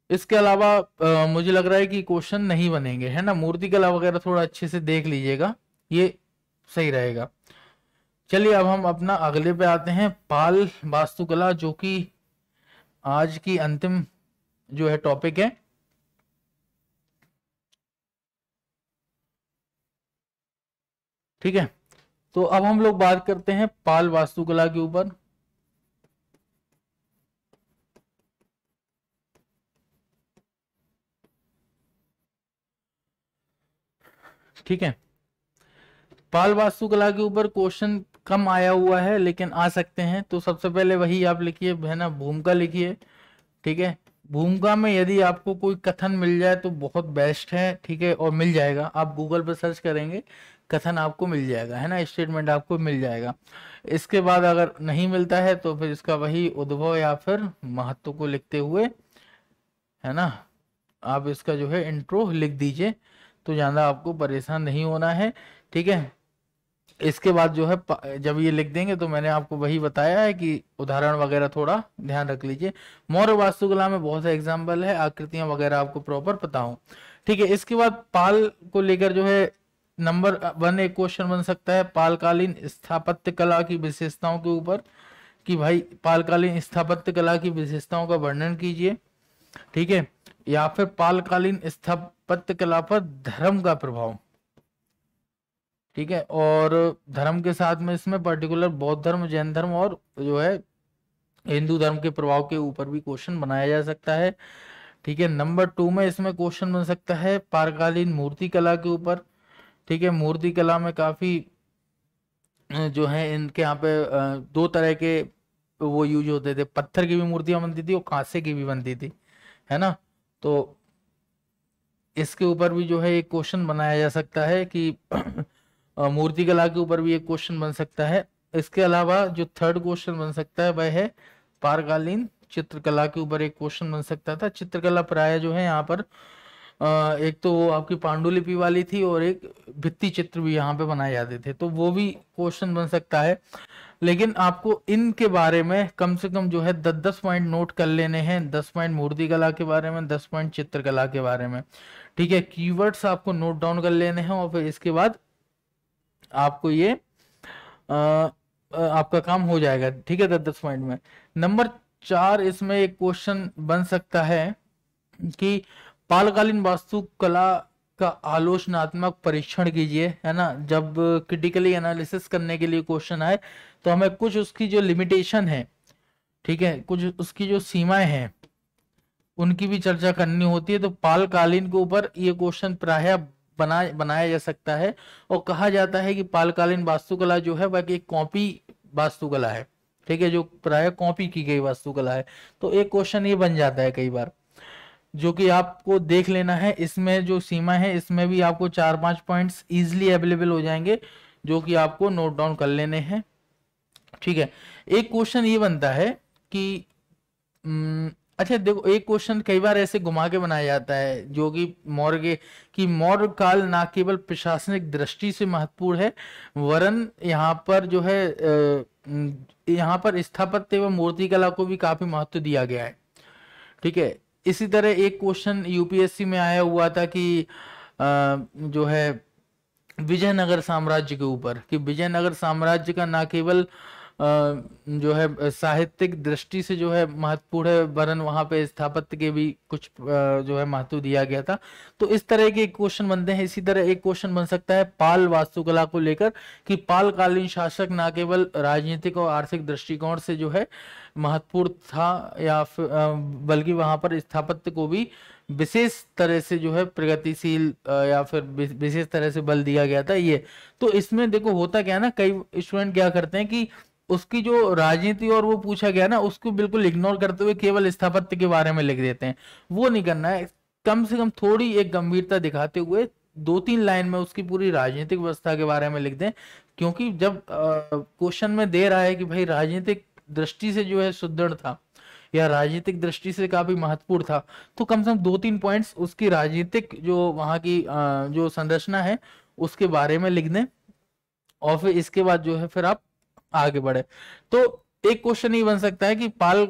इसके अलावा मुझे लग रहा है कि क्वेश्चन नहीं बनेंगे, है ना। मूर्तिकला वगैरह थोड़ा अच्छे से देख लीजिएगा, ये सही रहेगा। चलिए अब हम अपना अगले पे आते हैं, पाल वास्तुकला, जो कि आज की अंतिम जो है टॉपिक है। ठीक है, तो अब हम लोग बात करते हैं पाल वास्तुकला के ऊपर। ठीक है, पाल वास्तुकला के ऊपर क्वेश्चन कम आया हुआ है, लेकिन आ सकते हैं। तो सबसे पहले वही आप लिखिए, है ना, भूमिका लिखिए। ठीक है, भूमिका में यदि आपको कोई कथन मिल जाए तो बहुत बेस्ट है। ठीक है, और मिल जाएगा, आप गूगल पर सर्च करेंगे, कथन आपको मिल जाएगा, है ना, स्टेटमेंट आपको मिल जाएगा। इसके बाद अगर नहीं मिलता है तो फिर इसका वही उद्भव या फिर महत्व को लिखते हुए, है ना, आप इसका जो है इंट्रो लिख दीजिए, तो ज़्यादा आपको परेशान नहीं होना है। ठीक है, इसके बाद जो है जब ये लिख देंगे तो मैंने आपको वही बताया है कि उदाहरण वगैरह थोड़ा ध्यान रख लीजिए। मौर्य वास्तुकला में बहुत से एग्जाम्पल है, आकृतियां वगैरह आपको प्रॉपर पता हो। ठीक है, इसके बाद पाल को लेकर जो है नंबर 1 एक क्वेश्चन बन सकता है, पालकालीन स्थापत्य कला की विशेषताओं के ऊपर, कि भाई पालकालीन स्थापत्य कला की विशेषताओं का वर्णन कीजिए। ठीक है, या फिर पालकालीन स्थापत्य कला पर धर्म का प्रभाव। ठीक है, और धर्म के साथ में इसमें पर्टिकुलर बौद्ध धर्म, जैन धर्म और जो है हिंदू धर्म के प्रभाव के ऊपर भी क्वेश्चन बनाया जा सकता है। ठीक है, नंबर 2 में इसमें क्वेश्चन बन सकता है पारकालीन मूर्ति कला के ऊपर। ठीक है, मूर्ति कला में काफी जो है इनके यहाँ पे 2 तरह के वो यूज होते थे, पत्थर की भी मूर्तियां बनती थी और कांसे की भी बनती थी, है ना। तो इसके ऊपर भी जो है एक क्वेश्चन बनाया जा सकता है कि मूर्ति कला के ऊपर भी एक क्वेश्चन बन सकता है। इसके अलावा जो 3rd क्वेश्चन बन सकता है वह है पारकालीन चित्रकला के ऊपर एक क्वेश्चन बन सकता था। चित्रकला प्राय जो है यहाँ पर एक तो वो आपकी पांडुलिपि वाली थी और एक भित्ति चित्र भी यहाँ पे बनाए जाते थे, तो वो भी क्वेश्चन बन सकता है। लेकिन आपको इनके बारे में कम से कम जो है 10-10 पॉइंट नोट कर लेने हैं, 10 पॉइंट मूर्ति कला के बारे में, 10 पॉइंट चित्रकला के बारे में। ठीक है, कीवर्ड्स आपको नोट डाउन कर लेने हैं और फिर इसके बाद आपको ये आपका काम हो जाएगा। ठीक है, 10-10 पॉइंट में। नंबर 4 इसमें एक क्वेश्चन बन सकता है कि पालकालीन वास्तुकला का आलोचनात्मक परीक्षण कीजिए, है ना। जब क्रिटिकली एनालिसिस करने के लिए क्वेश्चन आए तो हमें कुछ उसकी जो लिमिटेशन है, ठीक है, कुछ उसकी जो सीमाएं हैं उनकी भी चर्चा करनी होती है। तो पालकालीन के ऊपर ये क्वेश्चन प्रायः बनाया जा सकता है और कहा जाता है कि पालकालीन वास्तुकला जो है वह एक कॉपी वास्तुकला है। ठीक है, जो प्रायः कॉपी की गई वास्तुकला है। तो एक क्वेश्चन ये बन जाता है कई बार, जो कि आपको देख लेना है। इसमें जो सीमा है इसमें भी आपको 4-5 पॉइंट्स इजीली अवेलेबल हो जाएंगे, जो कि आपको नोट डाउन कर लेने हैं। ठीक है, एक क्वेश्चन ये बनता है कि अच्छा देखो, एक क्वेश्चन कई बार ऐसे घुमा के बनाया जाता है जो कि मौर्य काल ना केवल प्रशासनिक दृष्टि से महत्वपूर्ण है, वरन यहाँ पर जो है यहाँ पर स्थापत्य एवं मूर्तिकला को भी काफी महत्व दिया गया है। ठीक है, इसी तरह एक क्वेश्चन यूपीएससी में आया हुआ था कि जो है विजयनगर साम्राज्य के ऊपर, कि विजयनगर साम्राज्य का ना केवल जो है साहित्यिक दृष्टि से जो है महत्वपूर्ण है, वरन वहां पे स्थापत्य के भी कुछ जो है महत्व दिया गया था। तो इस तरह के क्वेश्चन बनते हैं। इसी तरह एक क्वेश्चन बन सकता है पाल वास्तुकला को लेकर, कि पाल कालीन शासक ना केवल राजनीतिक और आर्थिक दृष्टिकोण से जो है महत्वपूर्ण था, या फिर बल्कि वहां पर स्थापत्य को भी विशेष तरह से जो है प्रगतिशील या फिर विशेष तरह से बल दिया गया था। ये तो इसमें देखो होता क्या है ना, कई स्टूडेंट क्या करते हैं कि उसकी जो राजनीति और वो पूछा गया ना, उसको बिल्कुल इग्नोर करते हुए केवल स्थापत्य के बारे में लिख देते हैं। वो नहीं करना है, कम से कम थोड़ी एक गंभीरता दिखाते हुए 2-3 लाइन में उसकी पूरी राजनीतिक व्यवस्था के बारे में लिख दें। क्योंकि जब क्वेश्चन में दे रहा है कि भाई राजनीतिक दृष्टि से जो है सुदृढ़ था या राजनीतिक दृष्टि से काफी महत्वपूर्ण था, तो कम से कम 2-3 पॉइंट्स उसकी राजनीतिक जो वहां की जो संरचना है उसके बारे में लिख दें, और फिर इसके बाद जो है फिर आप आगे बढ़े। तो एक क्वेश्चन ये बन सकता है कि पाल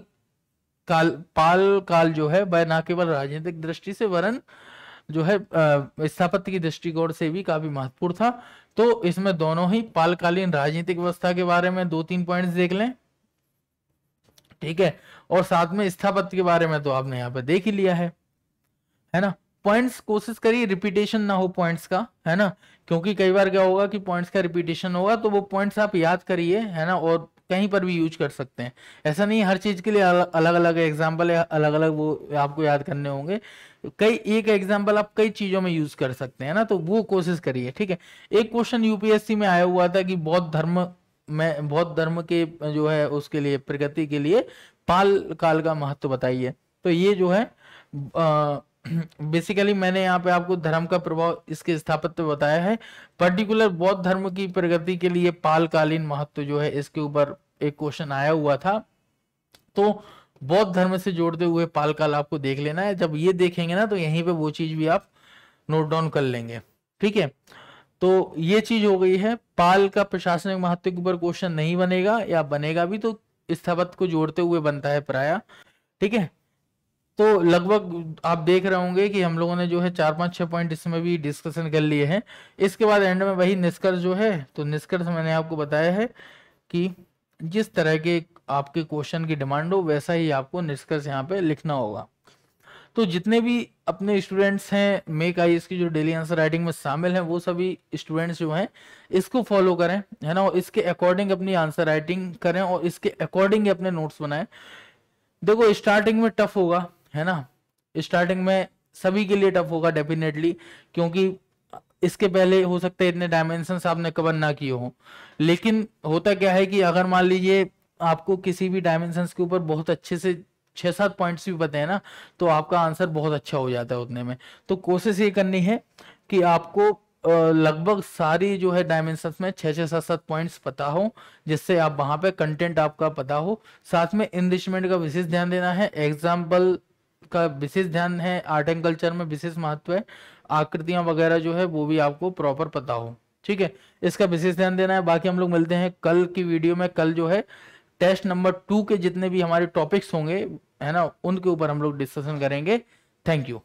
काल जो है वह ना केवल राजनीतिक दृष्टि से वरन जो है स्थापत्य की दृष्टिकोण से भी काफी महत्वपूर्ण था। तो इसमें दोनों ही पालकालीन राजनीतिक व्यवस्था के बारे में 2-3 पॉइंट्स देख लें। ठीक है, और साथ में स्थापत्य के बारे में तो आपने यहाँ पे देख ही लिया है ना। पॉइंट्स कोशिश करिए रिपीटेशन ना हो पॉइंट्स का, है ना, क्योंकि कई बार क्या होगा कि पॉइंट्स का रिपीटेशन होगा, तो वो पॉइंट्स आप याद करिए, है ना, और कहीं पर भी यूज कर सकते हैं। ऐसा नहीं हर चीज के लिए अलग अलग एग्जाम्पल या अलग अलग वो आपको याद करने होंगे। कई एक एग्जाम्पल आप कई चीजों में यूज कर सकते हैं ना, तो वो कोशिश करिए। ठीक है, एक क्वेश्चन यूपीएससी में आया हुआ था कि बौद्ध धर्म के जो है उसके लिए प्रगति के लिए पाल काल का महत्व बताइए। तो ये जो है बेसिकली मैंने यहाँ पे आपको धर्म का प्रभाव इसके स्थापत्य बताया है। पर्टिकुलर बौद्ध धर्म की प्रगति के लिए पाल कालीन महत्व जो है इसके ऊपर एक क्वेश्चन आया हुआ था। तो बौद्ध धर्म से जोड़ते हुए पाल काल आपको देख लेना है। जब ये देखेंगे ना तो यहीं पे वो चीज भी आप नोट डाउन कर लेंगे। ठीक है, तो ये चीज हो गई है। पाल का प्रशासनिक महत्व के ऊपर क्वेश्चन नहीं बनेगा, या बनेगा भी तो स्थापत्य को जोड़ते हुए बनता है प्राय। ठीक है, तो लगभग आप देख रहे होंगे कि हम लोगों ने जो है 4-5-6 पॉइंट इसमें भी डिस्कशन कर लिए हैं। इसके बाद एंड में वही निष्कर्ष जो है, तो निष्कर्ष मैंने आपको बताया है कि जिस तरह के आपके क्वेश्चन की डिमांड हो वैसा ही आपको निष्कर्ष यहाँ पे लिखना होगा। तो जितने भी अपने स्टूडेंट्स हैं मेक आईएएस की जो डेली आंसर राइटिंग में शामिल हैं, वो सभी स्टूडेंट्स जो हैं इसको फॉलो करें, है ना, और इसके अकॉर्डिंग अपनी आंसर राइटिंग करें और इसके अकॉर्डिंग अपने नोट्स बनाएं। देखो स्टार्टिंग में टफ होगा, है ना, स्टार्टिंग में सभी के लिए टफ होगा डेफिनेटली, क्योंकि इसके पहले हो सकता है इतने डायमेंशंस आपने कवर ना किए हो। लेकिन होता क्या है कि अगर मान लीजिए आपको किसी भी डायमेंशंस के ऊपर बहुत अच्छे से 6-7 पॉइंट्स भी पता है ना, तो आपका आंसर बहुत अच्छा हो जाता है उतने में। तो कोशिश ये करनी है कि आपको लगभग सारी जो है डायमेंशंस में 6-7 पॉइंट्स पता हो, जिससे आप वहां पे कंटेंट आपका पता हो। साथ में इनरिचमेंट का विशेष ध्यान देना है, एग्जाम्पल का विशेष ध्यान है, आर्ट एंड कल्चर में विशेष महत्व है, आकृतियां वगैरह जो है वो भी आपको प्रॉपर पता हो। ठीक है, इसका विशेष ध्यान देना है। बाकी हम लोग मिलते हैं कल की वीडियो में। कल जो है टेस्ट नंबर 2 के जितने भी हमारे टॉपिक्स होंगे, है ना, उनके ऊपर हम लोग डिस्कशन करेंगे। Thank you.